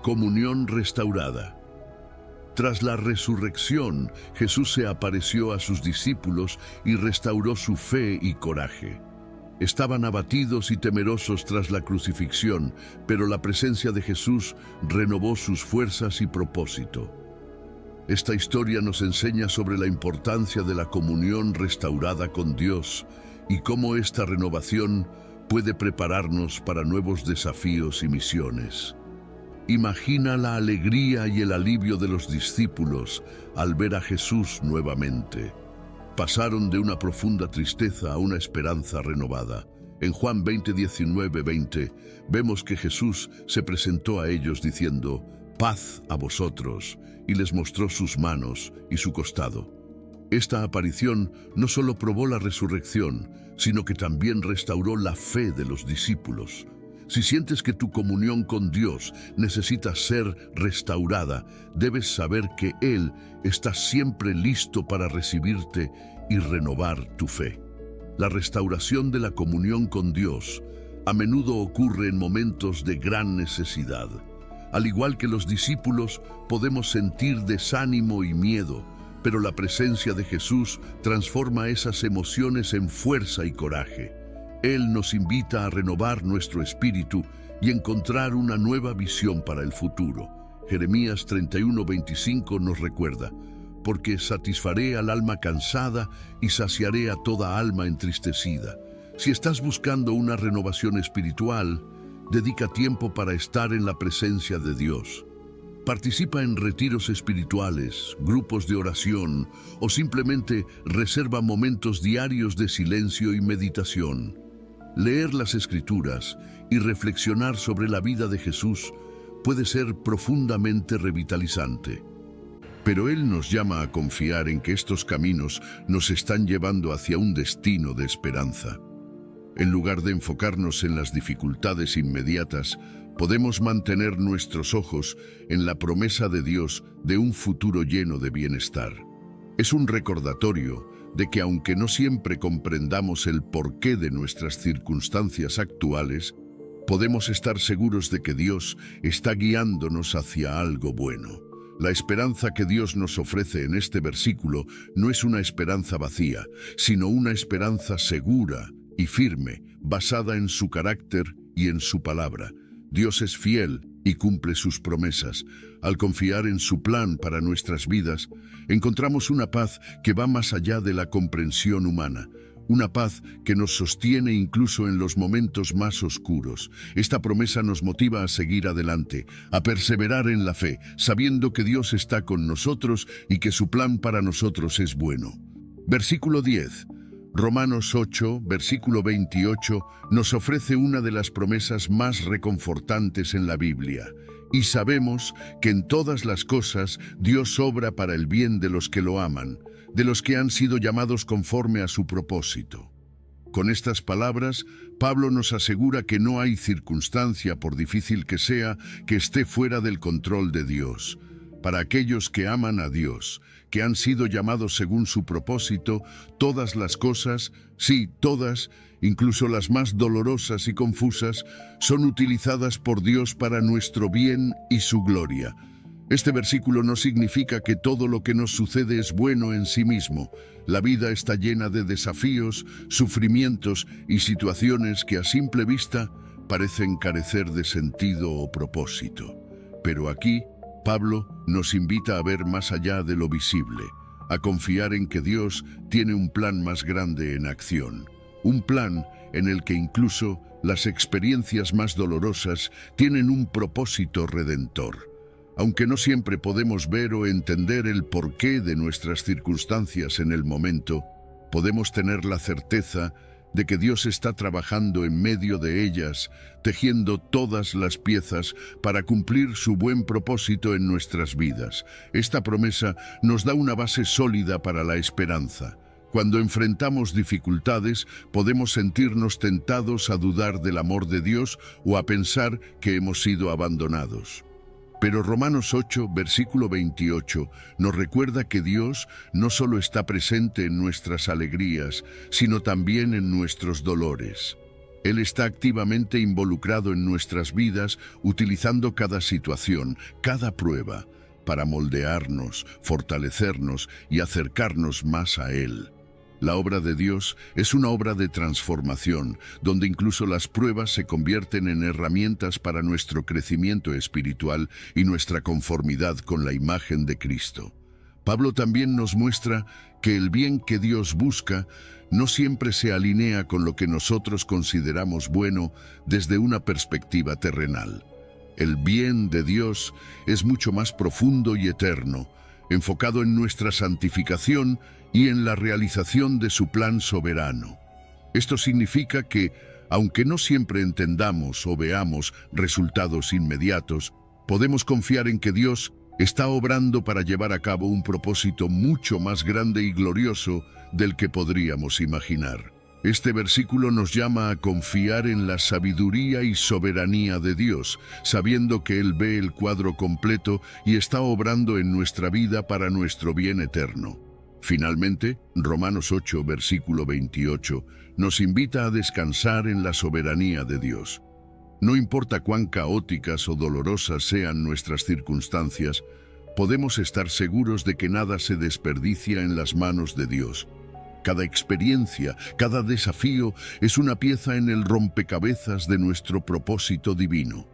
Comunión restaurada. Tras la resurrección, Jesús se apareció a sus discípulos y restauró su fe y coraje. Estaban abatidos y temerosos tras la crucifixión, pero la presencia de Jesús renovó sus fuerzas y propósito. Esta historia nos enseña sobre la importancia de la comunión restaurada con Dios y cómo esta renovación puede prepararnos para nuevos desafíos y misiones. Imagina la alegría y el alivio de los discípulos al ver a Jesús nuevamente. Pasaron de una profunda tristeza a una esperanza renovada. En Juan 20:19-20 vemos que Jesús se presentó a ellos diciendo: «Paz a vosotros», y les mostró sus manos y su costado. Esta aparición no solo probó la resurrección, sino que también restauró la fe de los discípulos. Si sientes que tu comunión con Dios necesita ser restaurada, debes saber que Él está siempre listo para recibirte y renovar tu fe. La restauración de la comunión con Dios a menudo ocurre en momentos de gran necesidad. Al igual que los discípulos, podemos sentir desánimo y miedo, pero la presencia de Jesús transforma esas emociones en fuerza y coraje. Él nos invita a renovar nuestro espíritu y encontrar una nueva visión para el futuro. Jeremías 31:25 nos recuerda: «Porque satisfaré al alma cansada y saciaré a toda alma entristecida». Si estás buscando una renovación espiritual, dedica tiempo para estar en la presencia de Dios. Participa en retiros espirituales, grupos de oración o simplemente reserva momentos diarios de silencio y meditación. Leer las Escrituras y reflexionar sobre la vida de Jesús puede ser profundamente revitalizante. Pero Él nos llama a confiar en que estos caminos nos están llevando hacia un destino de esperanza. En lugar de enfocarnos en las dificultades inmediatas, podemos mantener nuestros ojos en la promesa de Dios de un futuro lleno de bienestar. Es un recordatorio de que aunque no siempre comprendamos el porqué de nuestras circunstancias actuales, podemos estar seguros de que Dios está guiándonos hacia algo bueno. La esperanza que Dios nos ofrece en este versículo no es una esperanza vacía, sino una esperanza segura y firme, basada en su carácter y en su palabra. Dios es fiel y cumple sus promesas. Al confiar en su plan para nuestras vidas, encontramos una paz que va más allá de la comprensión humana. Una paz que nos sostiene incluso en los momentos más oscuros. Esta promesa nos motiva a seguir adelante, a perseverar en la fe, sabiendo que Dios está con nosotros y que su plan para nosotros es bueno. Versículo 10. Romanos 8, versículo 28, nos ofrece una de las promesas más reconfortantes en la Biblia. Y sabemos que en todas las cosas Dios obra para el bien de los que lo aman, de los que han sido llamados conforme a su propósito. Con estas palabras, Pablo nos asegura que no hay circunstancia, por difícil que sea, que esté fuera del control de Dios. Para aquellos que aman a Dios, que han sido llamados según su propósito, todas las cosas, sí, todas, incluso las más dolorosas y confusas, son utilizadas por Dios para nuestro bien y su gloria. Este versículo no significa que todo lo que nos sucede es bueno en sí mismo. La vida está llena de desafíos, sufrimientos y situaciones que a simple vista parecen carecer de sentido o propósito. Pero aquí, Pablo nos invita a ver más allá de lo visible, a confiar en que Dios tiene un plan más grande en acción. Un plan en el que incluso las experiencias más dolorosas tienen un propósito redentor. Aunque no siempre podemos ver o entender el porqué de nuestras circunstancias en el momento, podemos tener la certeza de que Dios está trabajando en medio de ellas, tejiendo todas las piezas para cumplir su buen propósito en nuestras vidas. Esta promesa nos da una base sólida para la esperanza. Cuando enfrentamos dificultades, podemos sentirnos tentados a dudar del amor de Dios o a pensar que hemos sido abandonados. Pero Romanos 8, versículo 28, nos recuerda que Dios no solo está presente en nuestras alegrías, sino también en nuestros dolores. Él está activamente involucrado en nuestras vidas, utilizando cada situación, cada prueba, para moldearnos, fortalecernos y acercarnos más a Él. La obra de Dios es una obra de transformación, donde incluso las pruebas se convierten en herramientas para nuestro crecimiento espiritual y nuestra conformidad con la imagen de Cristo. Pablo también nos muestra que el bien que Dios busca no siempre se alinea con lo que nosotros consideramos bueno desde una perspectiva terrenal. El bien de Dios es mucho más profundo y eterno, enfocado en nuestra santificación y en la realización de su plan soberano. Esto significa que, aunque no siempre entendamos o veamos resultados inmediatos, podemos confiar en que Dios está obrando para llevar a cabo un propósito mucho más grande y glorioso del que podríamos imaginar. Este versículo nos llama a confiar en la sabiduría y soberanía de Dios, sabiendo que Él ve el cuadro completo y está obrando en nuestra vida para nuestro bien eterno. Finalmente, Romanos 8, versículo 28, nos invita a descansar en la soberanía de Dios. No importa cuán caóticas o dolorosas sean nuestras circunstancias, podemos estar seguros de que nada se desperdicia en las manos de Dios. Cada experiencia, cada desafío es una pieza en el rompecabezas de nuestro propósito divino.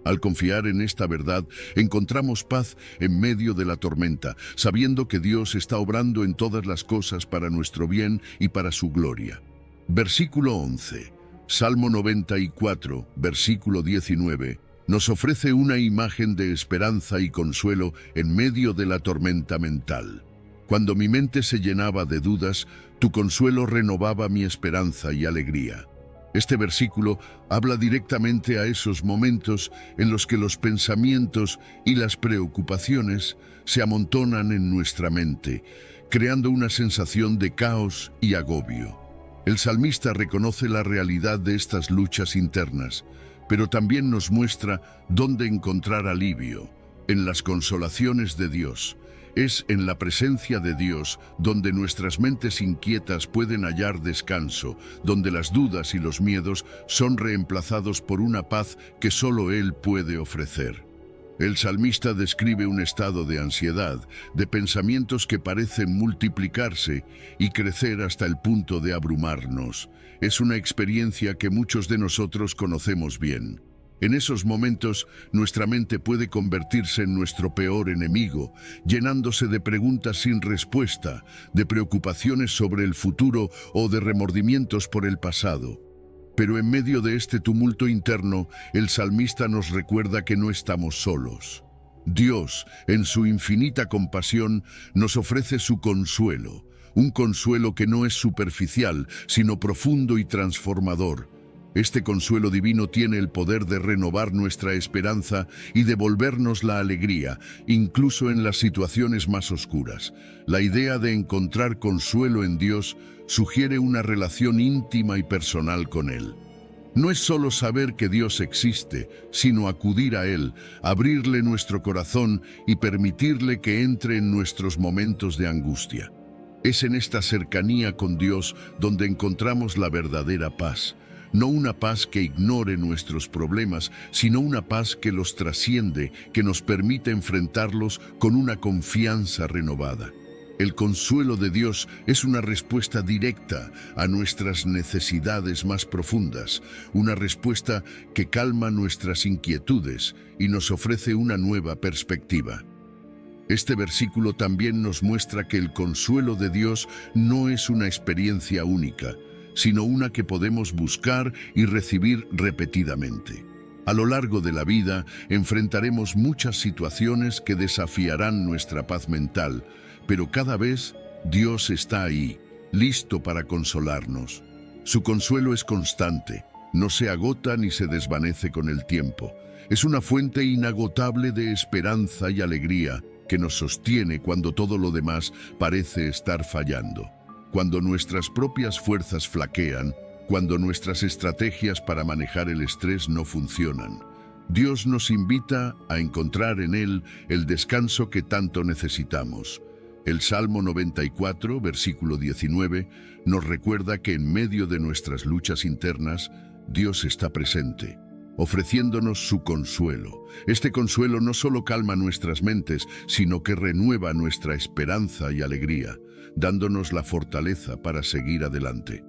Al confiar en esta verdad, encontramos paz en medio de la tormenta, sabiendo que Dios está obrando en todas las cosas para nuestro bien y para su gloria. Versículo 11. Salmo 94, versículo 19, nos ofrece una imagen de esperanza y consuelo en medio de la tormenta mental. Cuando mi mente se llenaba de dudas, tu consuelo renovaba mi esperanza y alegría. Este versículo habla directamente a esos momentos en los que los pensamientos y las preocupaciones se amontonan en nuestra mente, creando una sensación de caos y agobio. El salmista reconoce la realidad de estas luchas internas, pero también nos muestra dónde encontrar alivio, en las consolaciones de Dios. Es en la presencia de Dios donde nuestras mentes inquietas pueden hallar descanso, donde las dudas y los miedos son reemplazados por una paz que solo Él puede ofrecer. El salmista describe un estado de ansiedad, de pensamientos que parecen multiplicarse y crecer hasta el punto de abrumarnos. Es una experiencia que muchos de nosotros conocemos bien. En esos momentos, nuestra mente puede convertirse en nuestro peor enemigo, llenándose de preguntas sin respuesta, de preocupaciones sobre el futuro o de remordimientos por el pasado. Pero en medio de este tumulto interno, el salmista nos recuerda que no estamos solos. Dios, en su infinita compasión, nos ofrece su consuelo, un consuelo que no es superficial, sino profundo y transformador. Este consuelo divino tiene el poder de renovar nuestra esperanza y devolvernos la alegría, incluso en las situaciones más oscuras. La idea de encontrar consuelo en Dios sugiere una relación íntima y personal con Él. No es solo saber que Dios existe, sino acudir a Él, abrirle nuestro corazón y permitirle que entre en nuestros momentos de angustia. Es en esta cercanía con Dios donde encontramos la verdadera paz. No una paz que ignore nuestros problemas, sino una paz que los trasciende, que nos permite enfrentarlos con una confianza renovada. El consuelo de Dios es una respuesta directa a nuestras necesidades más profundas, una respuesta que calma nuestras inquietudes y nos ofrece una nueva perspectiva. Este versículo también nos muestra que el consuelo de Dios no es una experiencia única, sino una que podemos buscar y recibir repetidamente. A lo largo de la vida enfrentaremos muchas situaciones que desafiarán nuestra paz mental, pero cada vez Dios está ahí, listo para consolarnos. Su consuelo es constante, no se agota ni se desvanece con el tiempo. Es una fuente inagotable de esperanza y alegría que nos sostiene cuando todo lo demás parece estar fallando. Cuando nuestras propias fuerzas flaquean, cuando nuestras estrategias para manejar el estrés no funcionan, Dios nos invita a encontrar en Él el descanso que tanto necesitamos. El Salmo 94, versículo 19, nos recuerda que en medio de nuestras luchas internas, Dios está presente, ofreciéndonos su consuelo. Este consuelo no solo calma nuestras mentes, sino que renueva nuestra esperanza y alegría, dándonos la fortaleza para seguir adelante.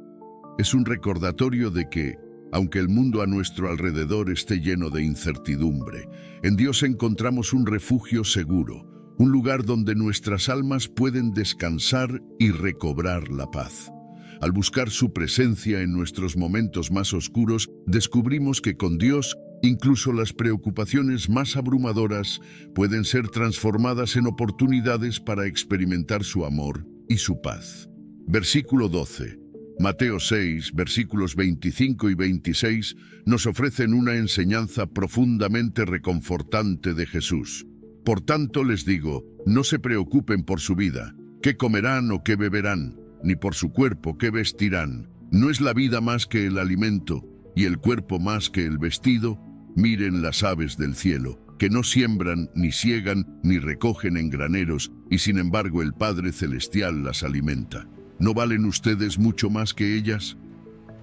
Es un recordatorio de que, aunque el mundo a nuestro alrededor esté lleno de incertidumbre, en Dios encontramos un refugio seguro, un lugar donde nuestras almas pueden descansar y recobrar la paz. Al buscar su presencia en nuestros momentos más oscuros, descubrimos que con Dios, incluso las preocupaciones más abrumadoras pueden ser transformadas en oportunidades para experimentar su amor y su paz. Versículo 12. Mateo 6, versículos 25 y 26 nos ofrecen una enseñanza profundamente reconfortante de Jesús. Por tanto les digo, no se preocupen por su vida, qué comerán o qué beberán, ni por su cuerpo qué vestirán. ¿No es la vida más que el alimento, y el cuerpo más que el vestido? Miren las aves del cielo, que no siembran, ni siegan, ni recogen en graneros, y sin embargo el Padre Celestial las alimenta. ¿No valen ustedes mucho más que ellas?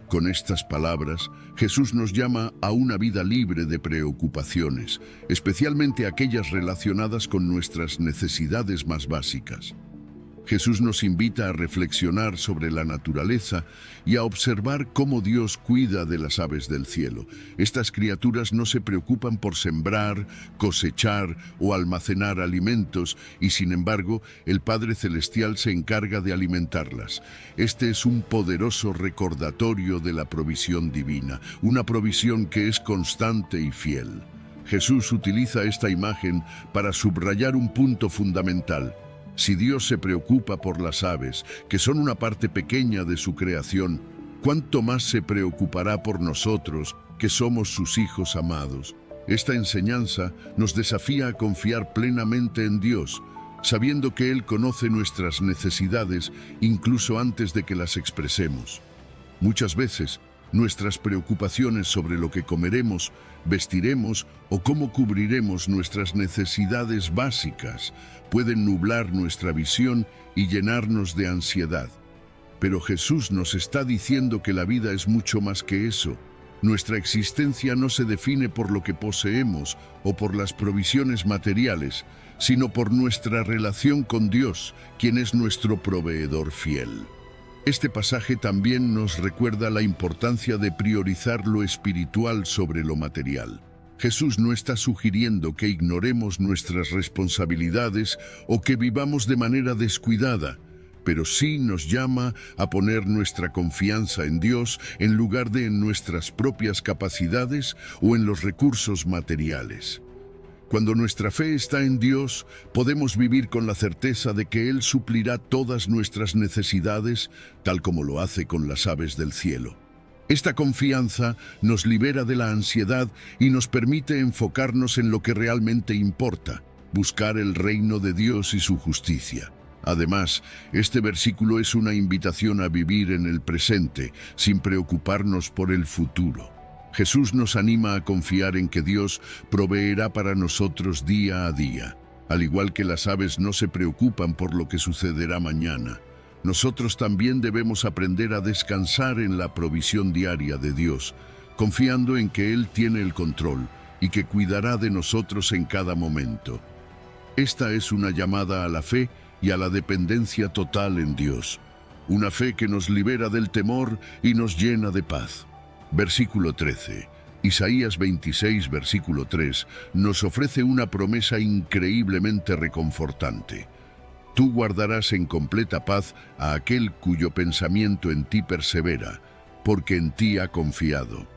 Con estas palabras, Jesús nos llama a una vida libre de preocupaciones, especialmente aquellas relacionadas con nuestras necesidades más básicas. Jesús nos invita a reflexionar sobre la naturaleza y a observar cómo Dios cuida de las aves del cielo. Estas criaturas no se preocupan por sembrar, cosechar o almacenar alimentos y, sin embargo, el Padre Celestial se encarga de alimentarlas. Este es un poderoso recordatorio de la provisión divina, una provisión que es constante y fiel. Jesús utiliza esta imagen para subrayar un punto fundamental. Si Dios se preocupa por las aves, que son una parte pequeña de su creación, ¿cuánto más se preocupará por nosotros, que somos sus hijos amados? Esta enseñanza nos desafía a confiar plenamente en Dios, sabiendo que Él conoce nuestras necesidades incluso antes de que las expresemos. Muchas veces, nuestras preocupaciones sobre lo que comeremos, vestiremos o cómo cubriremos nuestras necesidades básicas pueden nublar nuestra visión y llenarnos de ansiedad. Pero Jesús nos está diciendo que la vida es mucho más que eso. Nuestra existencia no se define por lo que poseemos o por las provisiones materiales, sino por nuestra relación con Dios, quien es nuestro proveedor fiel. Este pasaje también nos recuerda la importancia de priorizar lo espiritual sobre lo material. Jesús no está sugiriendo que ignoremos nuestras responsabilidades o que vivamos de manera descuidada, pero sí nos llama a poner nuestra confianza en Dios en lugar de en nuestras propias capacidades o en los recursos materiales. Cuando nuestra fe está en Dios, podemos vivir con la certeza de que Él suplirá todas nuestras necesidades, tal como lo hace con las aves del cielo. Esta confianza nos libera de la ansiedad y nos permite enfocarnos en lo que realmente importa, buscar el reino de Dios y su justicia. Además, este versículo es una invitación a vivir en el presente, sin preocuparnos por el futuro. Jesús nos anima a confiar en que Dios proveerá para nosotros día a día. Al igual que las aves no se preocupan por lo que sucederá mañana, nosotros también debemos aprender a descansar en la provisión diaria de Dios, confiando en que Él tiene el control y que cuidará de nosotros en cada momento. Esta es una llamada a la fe y a la dependencia total en Dios, una fe que nos libera del temor y nos llena de paz. Versículo 13. Isaías 26, versículo 3, nos ofrece una promesa increíblemente reconfortante. Tú guardarás en completa paz a aquel cuyo pensamiento en ti persevera, porque en ti ha confiado.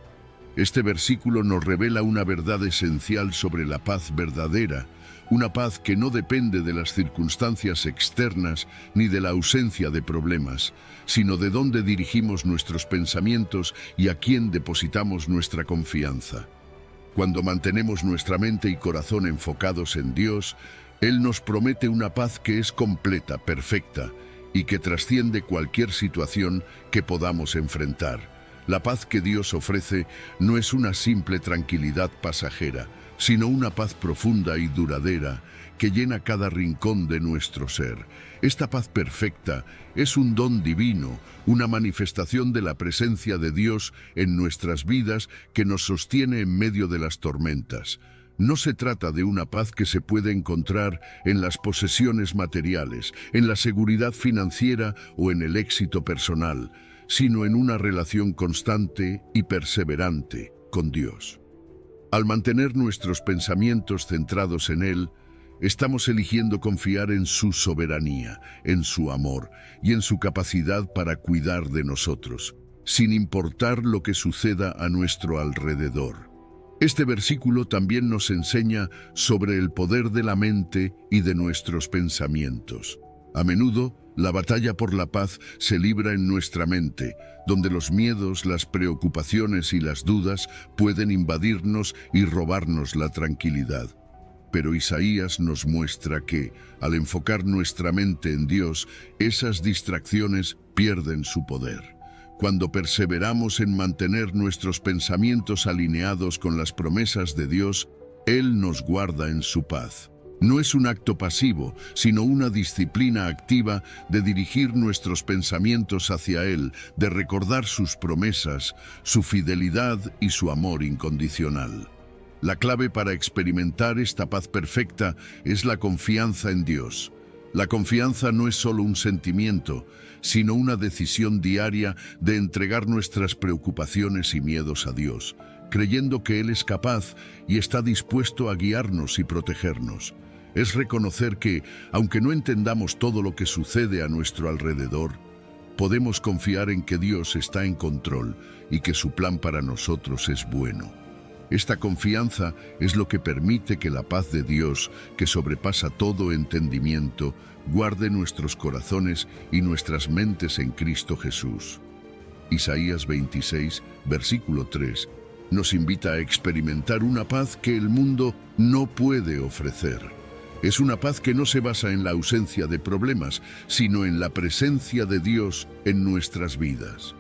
Este versículo nos revela una verdad esencial sobre la paz verdadera, una paz que no depende de las circunstancias externas ni de la ausencia de problemas, sino de dónde dirigimos nuestros pensamientos y a quién depositamos nuestra confianza. Cuando mantenemos nuestra mente y corazón enfocados en Dios, Él nos promete una paz que es completa, perfecta y que trasciende cualquier situación que podamos enfrentar. La paz que Dios ofrece no es una simple tranquilidad pasajera, sino una paz profunda y duradera que llena cada rincón de nuestro ser. Esta paz perfecta es un don divino, una manifestación de la presencia de Dios en nuestras vidas que nos sostiene en medio de las tormentas. No se trata de una paz que se puede encontrar en las posesiones materiales, en la seguridad financiera o en el éxito personal, sino en una relación constante y perseverante con Dios. Al mantener nuestros pensamientos centrados en Él, estamos eligiendo confiar en su soberanía, en su amor y en su capacidad para cuidar de nosotros, sin importar lo que suceda a nuestro alrededor. Este versículo también nos enseña sobre el poder de la mente y de nuestros pensamientos. A menudo, la batalla por la paz se libra en nuestra mente, donde los miedos, las preocupaciones y las dudas pueden invadirnos y robarnos la tranquilidad. Pero Isaías nos muestra que, al enfocar nuestra mente en Dios, esas distracciones pierden su poder. Cuando perseveramos en mantener nuestros pensamientos alineados con las promesas de Dios, Él nos guarda en su paz. No es un acto pasivo, sino una disciplina activa de dirigir nuestros pensamientos hacia Él, de recordar sus promesas, su fidelidad y su amor incondicional. La clave para experimentar esta paz perfecta es la confianza en Dios. La confianza no es solo un sentimiento, sino una decisión diaria de entregar nuestras preocupaciones y miedos a Dios, creyendo que Él es capaz y está dispuesto a guiarnos y protegernos. Es reconocer que, aunque no entendamos todo lo que sucede a nuestro alrededor, podemos confiar en que Dios está en control y que su plan para nosotros es bueno. Esta confianza es lo que permite que la paz de Dios, que sobrepasa todo entendimiento, guarde nuestros corazones y nuestras mentes en Cristo Jesús. Isaías 26, versículo 3, nos invita a experimentar una paz que el mundo no puede ofrecer. Es una paz que no se basa en la ausencia de problemas, sino en la presencia de Dios en nuestras vidas.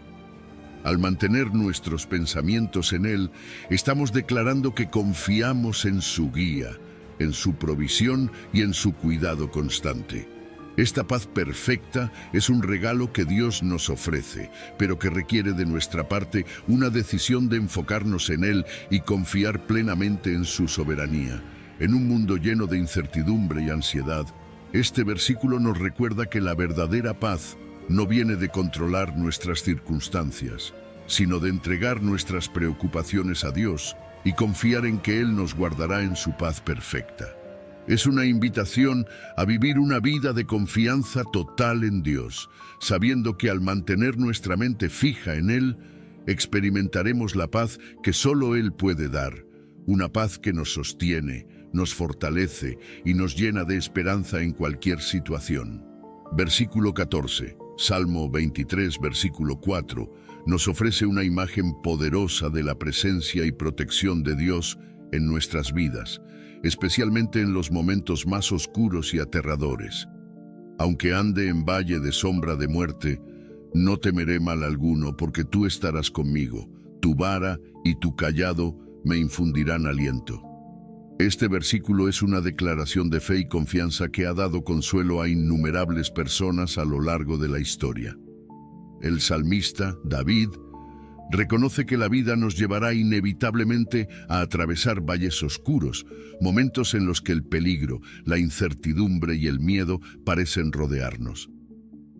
Al mantener nuestros pensamientos en Él, estamos declarando que confiamos en su guía, en su provisión y en su cuidado constante. Esta paz perfecta es un regalo que Dios nos ofrece, pero que requiere de nuestra parte una decisión de enfocarnos en Él y confiar plenamente en su soberanía. En un mundo lleno de incertidumbre y ansiedad, este versículo nos recuerda que la verdadera paz no viene de controlar nuestras circunstancias, sino de entregar nuestras preocupaciones a Dios y confiar en que Él nos guardará en su paz perfecta. Es una invitación a vivir una vida de confianza total en Dios, sabiendo que al mantener nuestra mente fija en Él, experimentaremos la paz que solo Él puede dar, una paz que nos sostiene, nos fortalece y nos llena de esperanza en cualquier situación. Versículo 14. Salmo 23, versículo 4, nos ofrece una imagen poderosa de la presencia y protección de Dios en nuestras vidas, especialmente en los momentos más oscuros y aterradores. Aunque ande en valle de sombra de muerte, no temeré mal alguno, porque tú estarás conmigo. Tu vara y tu cayado me infundirán aliento. Este versículo es una declaración de fe y confianza que ha dado consuelo a innumerables personas a lo largo de la historia. El salmista, David, reconoce que la vida nos llevará inevitablemente a atravesar valles oscuros, momentos en los que el peligro, la incertidumbre y el miedo parecen rodearnos.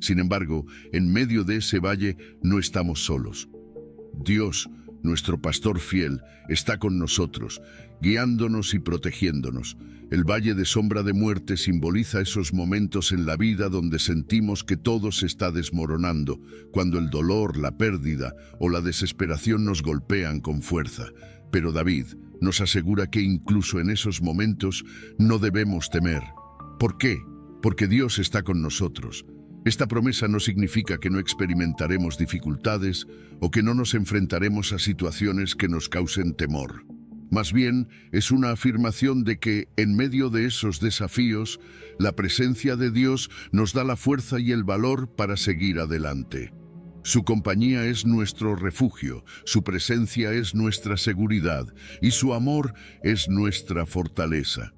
Sin embargo, en medio de ese valle no estamos solos. Dios, nuestro pastor fiel, está con nosotros, guiándonos y protegiéndonos. El valle de sombra de muerte simboliza esos momentos en la vida donde sentimos que todo se está desmoronando, cuando el dolor, la pérdida o la desesperación nos golpean con fuerza. Pero David nos asegura que incluso en esos momentos no debemos temer. ¿Por qué? Porque Dios está con nosotros. Esta promesa no significa que no experimentaremos dificultades o que no nos enfrentaremos a situaciones que nos causen temor. Más bien, es una afirmación de que, en medio de esos desafíos, la presencia de Dios nos da la fuerza y el valor para seguir adelante. Su compañía es nuestro refugio, su presencia es nuestra seguridad y su amor es nuestra fortaleza.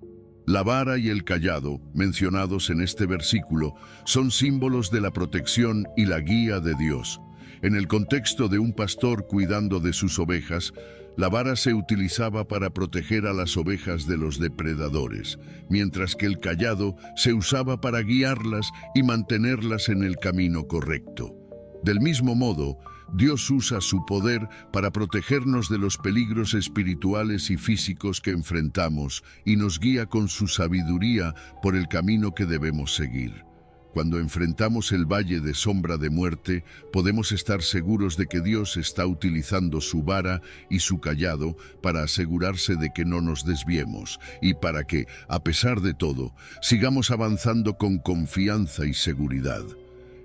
La vara y el cayado, mencionados en este versículo, son símbolos de la protección y la guía de Dios. En el contexto de un pastor cuidando de sus ovejas, la vara se utilizaba para proteger a las ovejas de los depredadores, mientras que el cayado se usaba para guiarlas y mantenerlas en el camino correcto. Del mismo modo, Dios usa su poder para protegernos de los peligros espirituales y físicos que enfrentamos y nos guía con su sabiduría por el camino que debemos seguir. Cuando enfrentamos el valle de sombra de muerte, podemos estar seguros de que Dios está utilizando su vara y su cayado para asegurarse de que no nos desviemos y para que, a pesar de todo, sigamos avanzando con confianza y seguridad.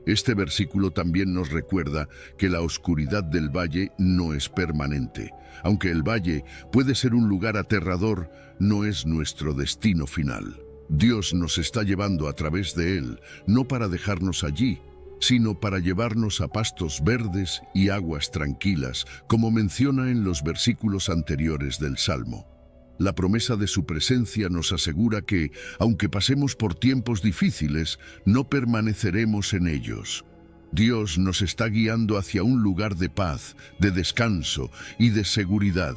Este versículo también nos recuerda que la oscuridad del valle no es permanente. Aunque el valle puede ser un lugar aterrador, no es nuestro destino final. Dios nos está llevando a través de él, no para dejarnos allí, sino para llevarnos a pastos verdes y aguas tranquilas, como menciona en los versículos anteriores del Salmo. La promesa de su presencia nos asegura que, aunque pasemos por tiempos difíciles, no permaneceremos en ellos. Dios nos está guiando hacia un lugar de paz, de descanso y de seguridad.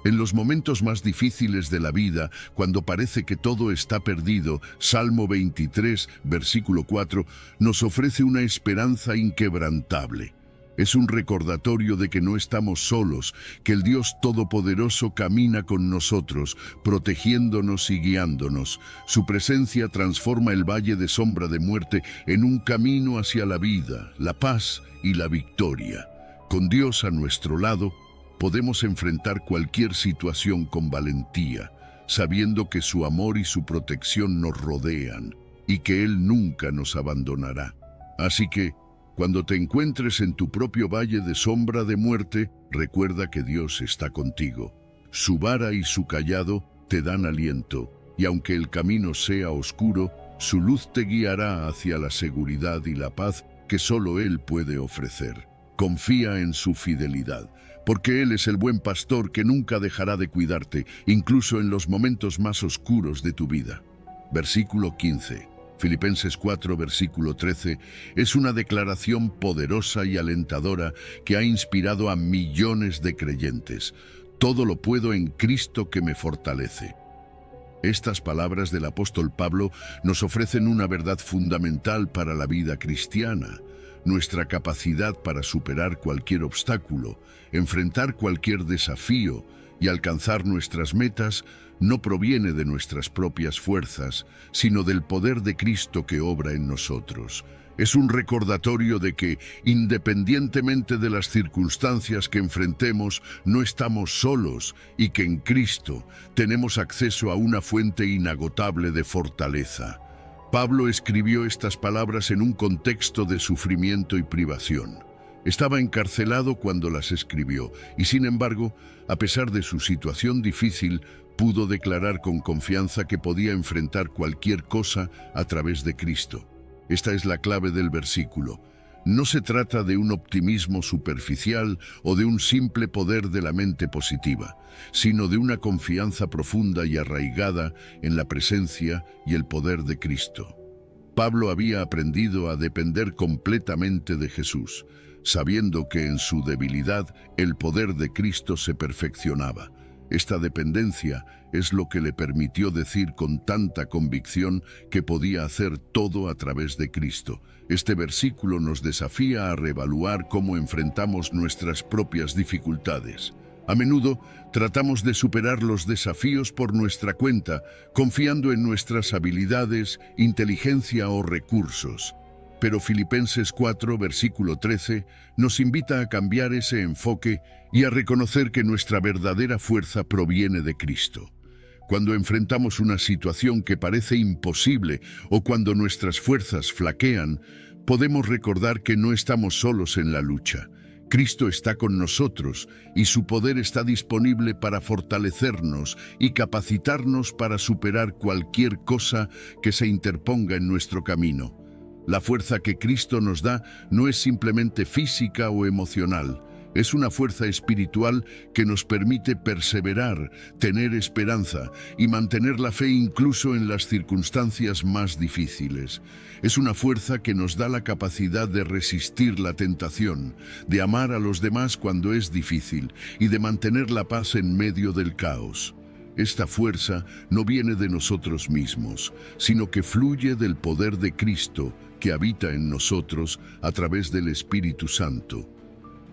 En los momentos más difíciles de la vida, cuando parece que todo está perdido, Salmo 23, versículo 4, nos ofrece una esperanza inquebrantable. Es un recordatorio de que no estamos solos, que el Dios Todopoderoso camina con nosotros, protegiéndonos y guiándonos. Su presencia transforma el valle de sombra de muerte en un camino hacia la vida, la paz y la victoria. Con Dios a nuestro lado, podemos enfrentar cualquier situación con valentía, sabiendo que su amor y su protección nos rodean y que Él nunca nos abandonará. Así que, cuando te encuentres en tu propio valle de sombra de muerte, recuerda que Dios está contigo. Su vara y su cayado te dan aliento, y aunque el camino sea oscuro, su luz te guiará hacia la seguridad y la paz que solo Él puede ofrecer. Confía en su fidelidad, porque Él es el buen pastor que nunca dejará de cuidarte, incluso en los momentos más oscuros de tu vida. Versículo 15. Filipenses 4, versículo 13, es una declaración poderosa y alentadora que ha inspirado a millones de creyentes. Todo lo puedo en Cristo que me fortalece. Estas palabras del apóstol Pablo nos ofrecen una verdad fundamental para la vida cristiana. Nuestra capacidad para superar cualquier obstáculo, enfrentar cualquier desafío y alcanzar nuestras metas no proviene de nuestras propias fuerzas, sino del poder de Cristo que obra en nosotros. Es un recordatorio de que, independientemente de las circunstancias que enfrentemos, no estamos solos y que en Cristo tenemos acceso a una fuente inagotable de fortaleza. Pablo escribió estas palabras en un contexto de sufrimiento y privación. Estaba encarcelado cuando las escribió y, sin embargo, a pesar de su situación difícil, pudo declarar con confianza que podía enfrentar cualquier cosa a través de Cristo. Esta es la clave del versículo. No se trata de un optimismo superficial o de un simple poder de la mente positiva, sino de una confianza profunda y arraigada en la presencia y el poder de Cristo. Pablo había aprendido a depender completamente de Jesús, sabiendo que en su debilidad el poder de Cristo se perfeccionaba. Esta dependencia es lo que le permitió decir con tanta convicción que podía hacer todo a través de Cristo. Este versículo nos desafía a reevaluar cómo enfrentamos nuestras propias dificultades. A menudo tratamos de superar los desafíos por nuestra cuenta, confiando en nuestras habilidades, inteligencia o recursos. Pero Filipenses 4, versículo 13, nos invita a cambiar ese enfoque y a reconocer que nuestra verdadera fuerza proviene de Cristo. Cuando enfrentamos una situación que parece imposible o cuando nuestras fuerzas flaquean, podemos recordar que no estamos solos en la lucha. Cristo está con nosotros y su poder está disponible para fortalecernos y capacitarnos para superar cualquier cosa que se interponga en nuestro camino. La fuerza que Cristo nos da no es simplemente física o emocional, es una fuerza espiritual que nos permite perseverar, tener esperanza y mantener la fe incluso en las circunstancias más difíciles. Es una fuerza que nos da la capacidad de resistir la tentación, de amar a los demás cuando es difícil y de mantener la paz en medio del caos. Esta fuerza no viene de nosotros mismos, sino que fluye del poder de Cristo que habita en nosotros a través del Espíritu Santo.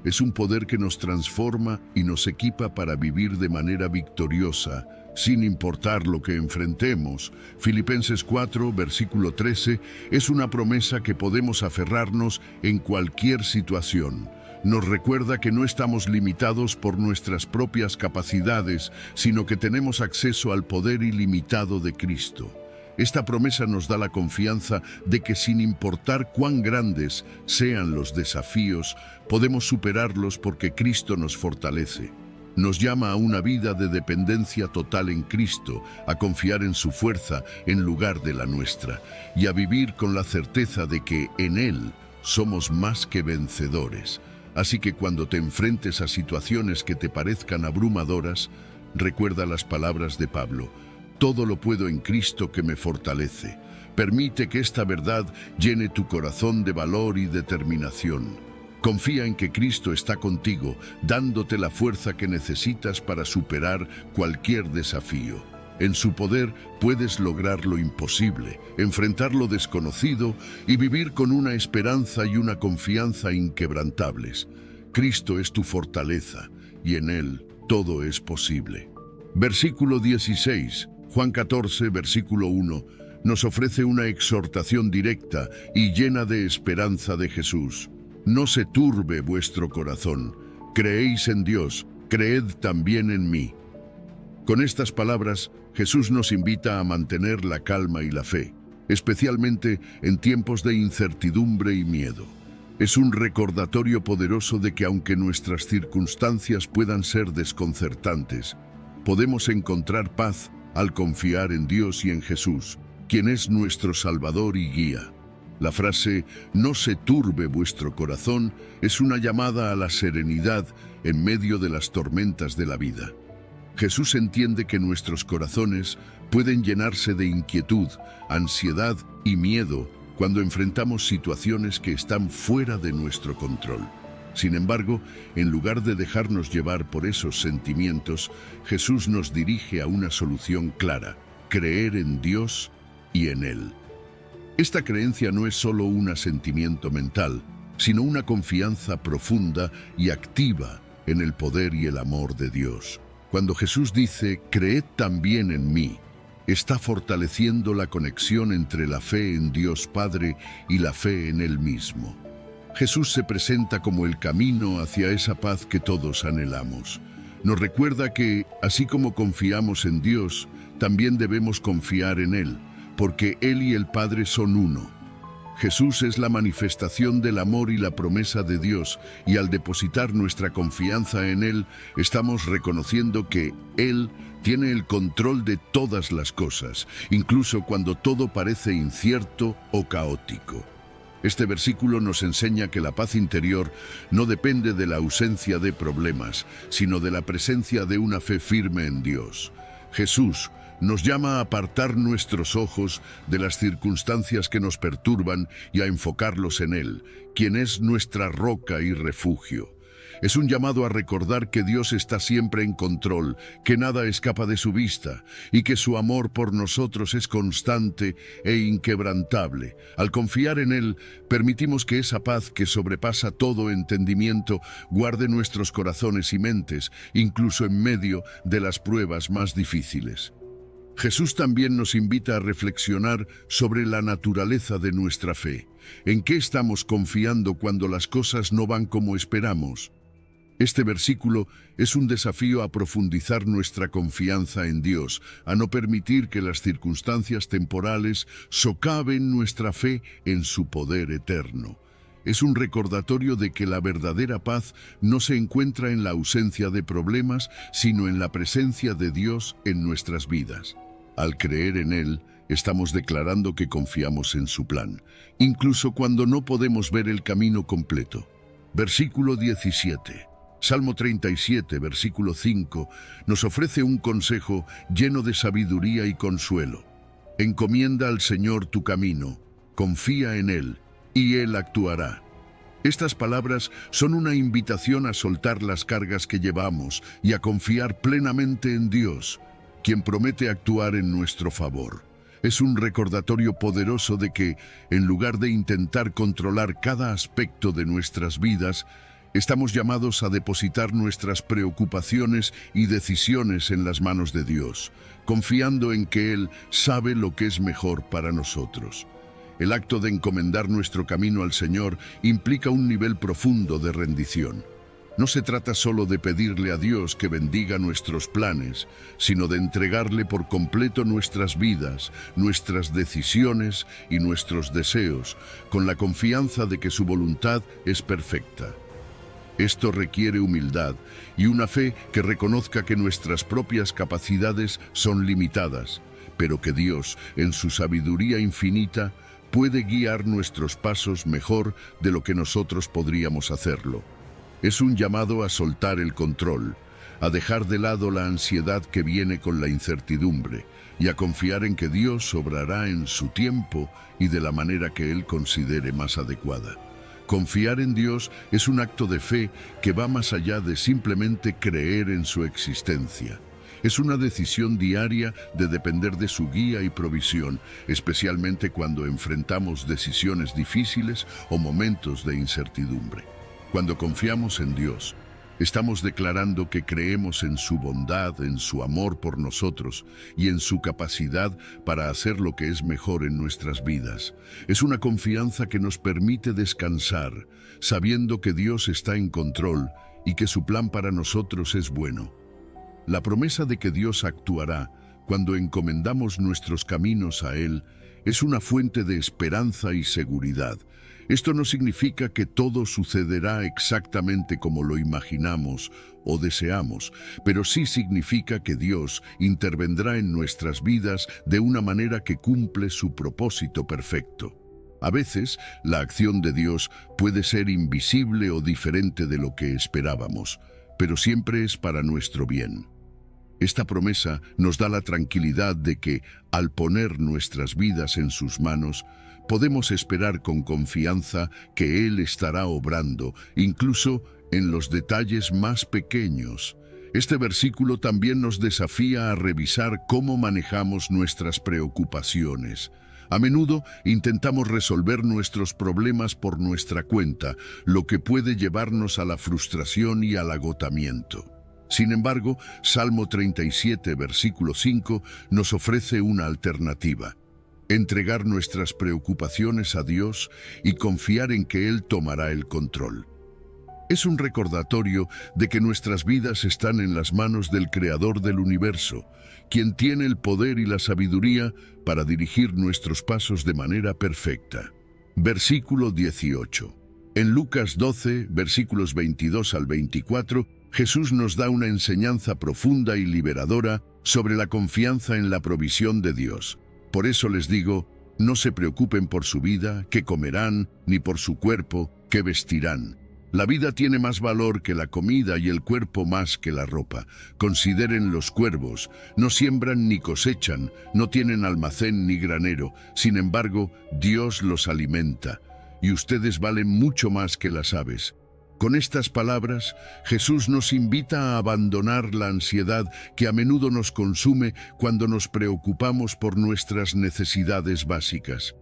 Es un poder que nos transforma y nos equipa para vivir de manera victoriosa, sin importar lo que enfrentemos. Filipenses 4, versículo 13, es una promesa que podemos aferrarnos en cualquier situación. Nos recuerda que no estamos limitados por nuestras propias capacidades, sino que tenemos acceso al poder ilimitado de Cristo. Esta promesa nos da la confianza de que sin importar cuán grandes sean los desafíos, podemos superarlos porque Cristo nos fortalece. Nos llama a una vida de dependencia total en Cristo, a confiar en su fuerza en lugar de la nuestra, y a vivir con la certeza de que en Él somos más que vencedores. Así que cuando te enfrentes a situaciones que te parezcan abrumadoras, recuerda las palabras de Pablo. Todo lo puedo en Cristo que me fortalece. Permite que esta verdad llene tu corazón de valor y determinación. Confía en que Cristo está contigo, dándote la fuerza que necesitas para superar cualquier desafío. En su poder puedes lograr lo imposible, enfrentar lo desconocido y vivir con una esperanza y una confianza inquebrantables. Cristo es tu fortaleza y en Él todo es posible. Versículo 16. Juan 14, versículo 1, nos ofrece una exhortación directa y llena de esperanza de Jesús. No se turbe vuestro corazón. Creéis en Dios, creed también en mí. Con estas palabras, Jesús nos invita a mantener la calma y la fe, especialmente en tiempos de incertidumbre y miedo. Es un recordatorio poderoso de que aunque nuestras circunstancias puedan ser desconcertantes, podemos encontrar paz al confiar en Dios y en Jesús, quien es nuestro Salvador y guía. La frase «no se turbe vuestro corazón» es una llamada a la serenidad en medio de las tormentas de la vida. Jesús entiende que nuestros corazones pueden llenarse de inquietud, ansiedad y miedo cuando enfrentamos situaciones que están fuera de nuestro control. Sin embargo, en lugar de dejarnos llevar por esos sentimientos, Jesús nos dirige a una solución clara: creer en Dios y en Él. Esta creencia no es solo un asentimiento mental, sino una confianza profunda y activa en el poder y el amor de Dios. Cuando Jesús dice, «creed también en mí», está fortaleciendo la conexión entre la fe en Dios Padre y la fe en Él mismo. Jesús se presenta como el camino hacia esa paz que todos anhelamos. Nos recuerda que, así como confiamos en Dios, también debemos confiar en Él, porque Él y el Padre son uno. Jesús es la manifestación del amor y la promesa de Dios, y al depositar nuestra confianza en Él, estamos reconociendo que Él tiene el control de todas las cosas, incluso cuando todo parece incierto o caótico. Este versículo nos enseña que la paz interior no depende de la ausencia de problemas, sino de la presencia de una fe firme en Dios. Jesús nos llama a apartar nuestros ojos de las circunstancias que nos perturban y a enfocarlos en Él, quien es nuestra roca y refugio. Es un llamado a recordar que Dios está siempre en control, que nada escapa de su vista y que su amor por nosotros es constante e inquebrantable. Al confiar en Él, permitimos que esa paz que sobrepasa todo entendimiento guarde nuestros corazones y mentes, incluso en medio de las pruebas más difíciles. Jesús también nos invita a reflexionar sobre la naturaleza de nuestra fe. ¿En qué estamos confiando cuando las cosas no van como esperamos? Este versículo es un desafío a profundizar nuestra confianza en Dios, a no permitir que las circunstancias temporales socaven nuestra fe en su poder eterno. Es un recordatorio de que la verdadera paz no se encuentra en la ausencia de problemas, sino en la presencia de Dios en nuestras vidas. Al creer en Él, estamos declarando que confiamos en su plan, incluso cuando no podemos ver el camino completo. Versículo 17. Salmo 37, versículo 5, nos ofrece un consejo lleno de sabiduría y consuelo. Encomienda al Señor tu camino, confía en Él, y Él actuará. Estas palabras son una invitación a soltar las cargas que llevamos y a confiar plenamente en Dios, quien promete actuar en nuestro favor. Es un recordatorio poderoso de que, en lugar de intentar controlar cada aspecto de nuestras vidas, estamos llamados a depositar nuestras preocupaciones y decisiones en las manos de Dios, confiando en que Él sabe lo que es mejor para nosotros. El acto de encomendar nuestro camino al Señor implica un nivel profundo de rendición. No se trata solo de pedirle a Dios que bendiga nuestros planes, sino de entregarle por completo nuestras vidas, nuestras decisiones y nuestros deseos, con la confianza de que su voluntad es perfecta. Esto requiere humildad y una fe que reconozca que nuestras propias capacidades son limitadas, pero que Dios, en su sabiduría infinita, puede guiar nuestros pasos mejor de lo que nosotros podríamos hacerlo. Es un llamado a soltar el control, a dejar de lado la ansiedad que viene con la incertidumbre y a confiar en que Dios obrará en su tiempo y de la manera que Él considere más adecuada. Confiar en Dios es un acto de fe que va más allá de simplemente creer en su existencia. Es una decisión diaria de depender de su guía y provisión, especialmente cuando enfrentamos decisiones difíciles o momentos de incertidumbre. Cuando confiamos en Dios, estamos declarando que creemos en su bondad, en su amor por nosotros y en su capacidad para hacer lo que es mejor en nuestras vidas. Es una confianza que nos permite descansar, sabiendo que Dios está en control y que su plan para nosotros es bueno. La promesa de que Dios actuará cuando encomendamos nuestros caminos a Él es una fuente de esperanza y seguridad. Esto no significa que todo sucederá exactamente como lo imaginamos o deseamos, pero sí significa que Dios intervendrá en nuestras vidas de una manera que cumple su propósito perfecto. A veces, la acción de Dios puede ser invisible o diferente de lo que esperábamos, pero siempre es para nuestro bien. Esta promesa nos da la tranquilidad de que, al poner nuestras vidas en sus manos, podemos esperar con confianza que Él estará obrando, incluso en los detalles más pequeños. Este versículo también nos desafía a revisar cómo manejamos nuestras preocupaciones. A menudo intentamos resolver nuestros problemas por nuestra cuenta, lo que puede llevarnos a la frustración y al agotamiento. Sin embargo, Salmo 37, versículo 5, nos ofrece una alternativa: entregar nuestras preocupaciones a Dios y confiar en que Él tomará el control. Es un recordatorio de que nuestras vidas están en las manos del Creador del universo, quien tiene el poder y la sabiduría para dirigir nuestros pasos de manera perfecta. Versículo 18. En Lucas 12, versículos 22 al 24, Jesús nos da una enseñanza profunda y liberadora sobre la confianza en la provisión de Dios. Por eso les digo, no se preocupen por su vida, qué comerán, ni por su cuerpo, qué vestirán. La vida tiene más valor que la comida y el cuerpo más que la ropa. Consideren los cuervos, no siembran ni cosechan, no tienen almacén ni granero. Sin embargo, Dios los alimenta, y ustedes valen mucho más que las aves. Con estas palabras, Jesús nos invita a abandonar la ansiedad que a menudo nos consume cuando nos preocupamos por nuestras necesidades básicas.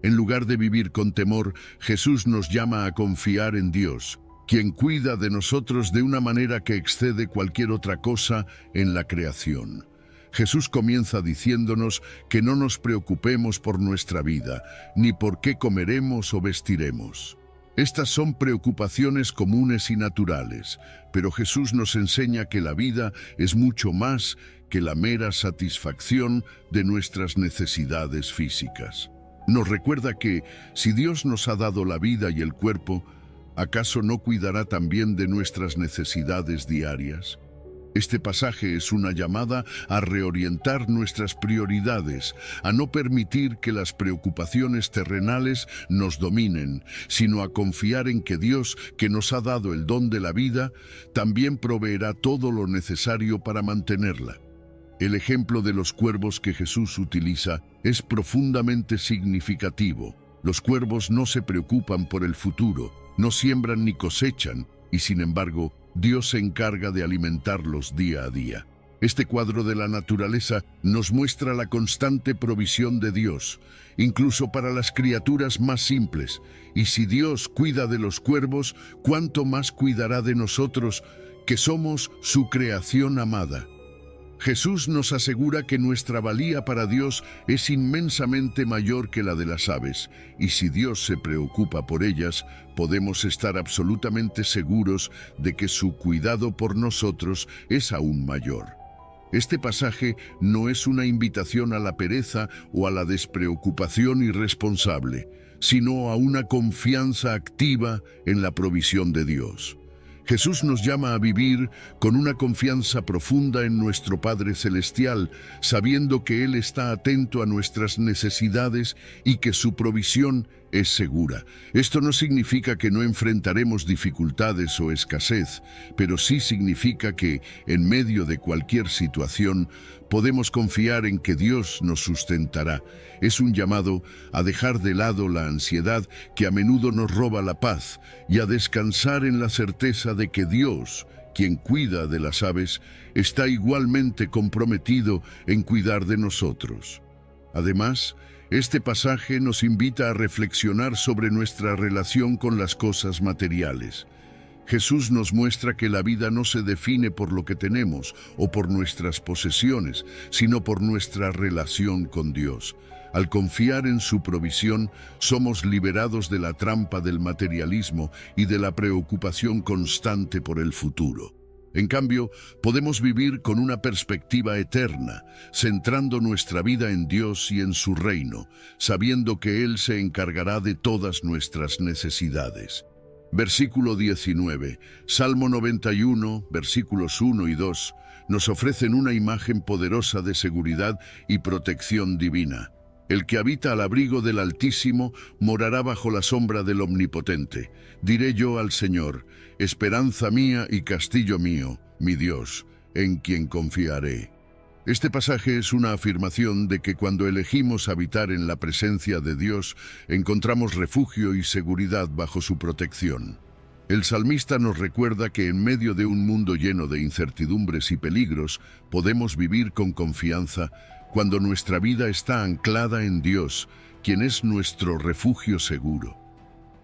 En lugar de vivir con temor, Jesús nos llama a confiar en Dios, quien cuida de nosotros de una manera que excede cualquier otra cosa en la creación. Jesús comienza diciéndonos que no nos preocupemos por nuestra vida, ni por qué comeremos o vestiremos. Estas son preocupaciones comunes y naturales, pero Jesús nos enseña que la vida es mucho más que la mera satisfacción de nuestras necesidades físicas. Nos recuerda que, si Dios nos ha dado la vida y el cuerpo, ¿acaso no cuidará también de nuestras necesidades diarias? Este pasaje es una llamada a reorientar nuestras prioridades, a no permitir que las preocupaciones terrenales nos dominen, sino a confiar en que Dios, que nos ha dado el don de la vida, también proveerá todo lo necesario para mantenerla. El ejemplo de los cuervos que Jesús utiliza es profundamente significativo. Los cuervos no se preocupan por el futuro, no siembran ni cosechan, y sin embargo, Dios se encarga de alimentarlos día a día. Este cuadro de la naturaleza nos muestra la constante provisión de Dios, incluso para las criaturas más simples. Y si Dios cuida de los cuervos, ¿cuánto más cuidará de nosotros, que somos su creación amada? Jesús nos asegura que nuestra valía para Dios es inmensamente mayor que la de las aves, y si Dios se preocupa por ellas, podemos estar absolutamente seguros de que su cuidado por nosotros es aún mayor. Este pasaje no es una invitación a la pereza o a la despreocupación irresponsable, sino a una confianza activa en la provisión de Dios. Jesús nos llama a vivir con una confianza profunda en nuestro Padre Celestial, sabiendo que Él está atento a nuestras necesidades y que su provisión es segura. Esto no significa que no enfrentaremos dificultades o escasez, pero sí significa que, en medio de cualquier situación, podemos confiar en que Dios nos sustentará. Es un llamado a dejar de lado la ansiedad que a menudo nos roba la paz y a descansar en la certeza de que Dios, quien cuida de las aves, está igualmente comprometido en cuidar de nosotros. Además, este pasaje nos invita a reflexionar sobre nuestra relación con las cosas materiales. Jesús nos muestra que la vida no se define por lo que tenemos o por nuestras posesiones, sino por nuestra relación con Dios. Al confiar en su provisión, somos liberados de la trampa del materialismo y de la preocupación constante por el futuro. En cambio, podemos vivir con una perspectiva eterna, centrando nuestra vida en Dios y en su reino, sabiendo que Él se encargará de todas nuestras necesidades. Versículo 19, Salmo 91, versículos 1 y 2, nos ofrecen una imagen poderosa de seguridad y protección divina. El que habita al abrigo del Altísimo morará bajo la sombra del Omnipotente. Diré yo al Señor, esperanza mía y castillo mío, mi Dios, en quien confiaré. Este pasaje es una afirmación de que cuando elegimos habitar en la presencia de Dios, encontramos refugio y seguridad bajo su protección. El salmista nos recuerda que en medio de un mundo lleno de incertidumbres y peligros, podemos vivir con confianza cuando nuestra vida está anclada en Dios, quien es nuestro refugio seguro.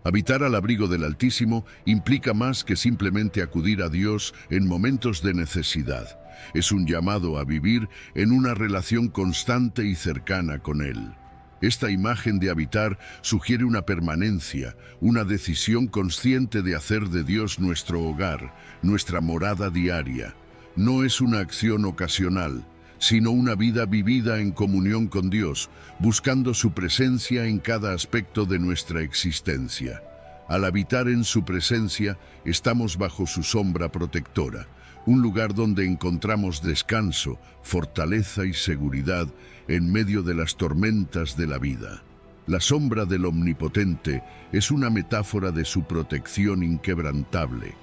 Habitar al abrigo del Altísimo implica más que simplemente acudir a Dios en momentos de necesidad. Es un llamado a vivir en una relación constante y cercana con Él. Esta imagen de habitar sugiere una permanencia, una decisión consciente de hacer de Dios nuestro hogar, nuestra morada diaria. No es una acción ocasional, sino una vida vivida en comunión con Dios, buscando su presencia en cada aspecto de nuestra existencia. Al habitar en su presencia, estamos bajo su sombra protectora, un lugar donde encontramos descanso, fortaleza y seguridad en medio de las tormentas de la vida. La sombra del Omnipotente es una metáfora de su protección inquebrantable.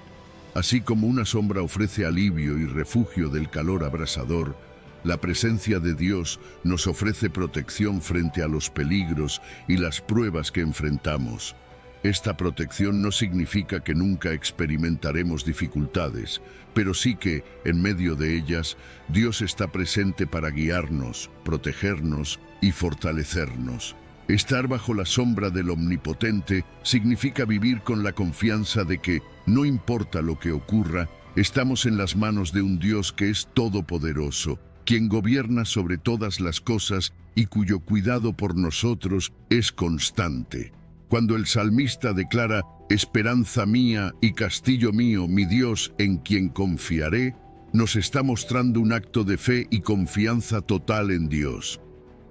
Así como una sombra ofrece alivio y refugio del calor abrasador, la presencia de Dios nos ofrece protección frente a los peligros y las pruebas que enfrentamos. Esta protección no significa que nunca experimentaremos dificultades, pero sí que, en medio de ellas, Dios está presente para guiarnos, protegernos y fortalecernos. Estar bajo la sombra del Omnipotente significa vivir con la confianza de que, no importa lo que ocurra, estamos en las manos de un Dios que es todopoderoso, quien gobierna sobre todas las cosas y cuyo cuidado por nosotros es constante. Cuando el salmista declara, «Esperanza mía y castillo mío, mi Dios en quien confiaré», nos está mostrando un acto de fe y confianza total en Dios.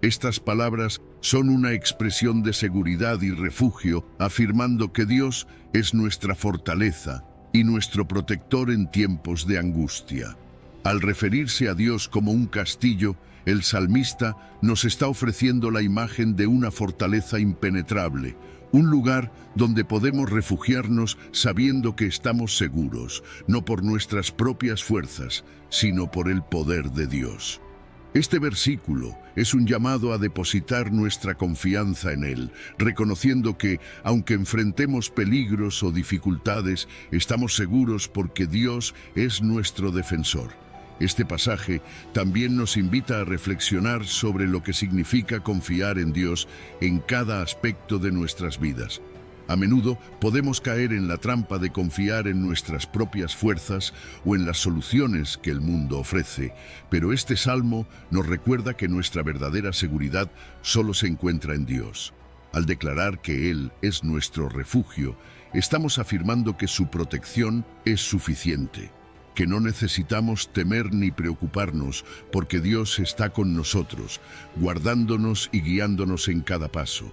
Estas palabras son una expresión de seguridad y refugio, afirmando que Dios es nuestra fortaleza y nuestro protector en tiempos de angustia. Al referirse a Dios como un castillo, el salmista nos está ofreciendo la imagen de una fortaleza impenetrable, un lugar donde podemos refugiarnos sabiendo que estamos seguros, no por nuestras propias fuerzas, sino por el poder de Dios. Este versículo es un llamado a depositar nuestra confianza en Él, reconociendo que, aunque enfrentemos peligros o dificultades, estamos seguros porque Dios es nuestro defensor. Este pasaje también nos invita a reflexionar sobre lo que significa confiar en Dios en cada aspecto de nuestras vidas. A menudo podemos caer en la trampa de confiar en nuestras propias fuerzas o en las soluciones que el mundo ofrece, pero este salmo nos recuerda que nuestra verdadera seguridad solo se encuentra en Dios. Al declarar que Él es nuestro refugio, estamos afirmando que su protección es suficiente, que no necesitamos temer ni preocuparnos porque Dios está con nosotros, guardándonos y guiándonos en cada paso.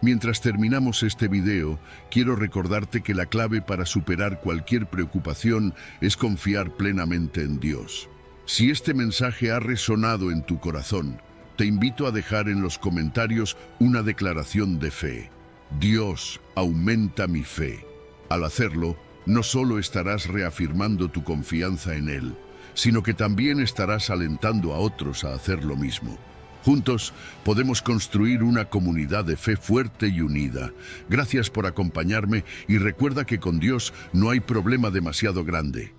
Mientras terminamos este video, quiero recordarte que la clave para superar cualquier preocupación es confiar plenamente en Dios. Si este mensaje ha resonado en tu corazón, te invito a dejar en los comentarios una declaración de fe. Dios, aumenta mi fe. Al hacerlo, no solo estarás reafirmando tu confianza en Él, sino que también estarás alentando a otros a hacer lo mismo. Juntos podemos construir una comunidad de fe fuerte y unida. Gracias por acompañarme y recuerda que con Dios no hay problema demasiado grande.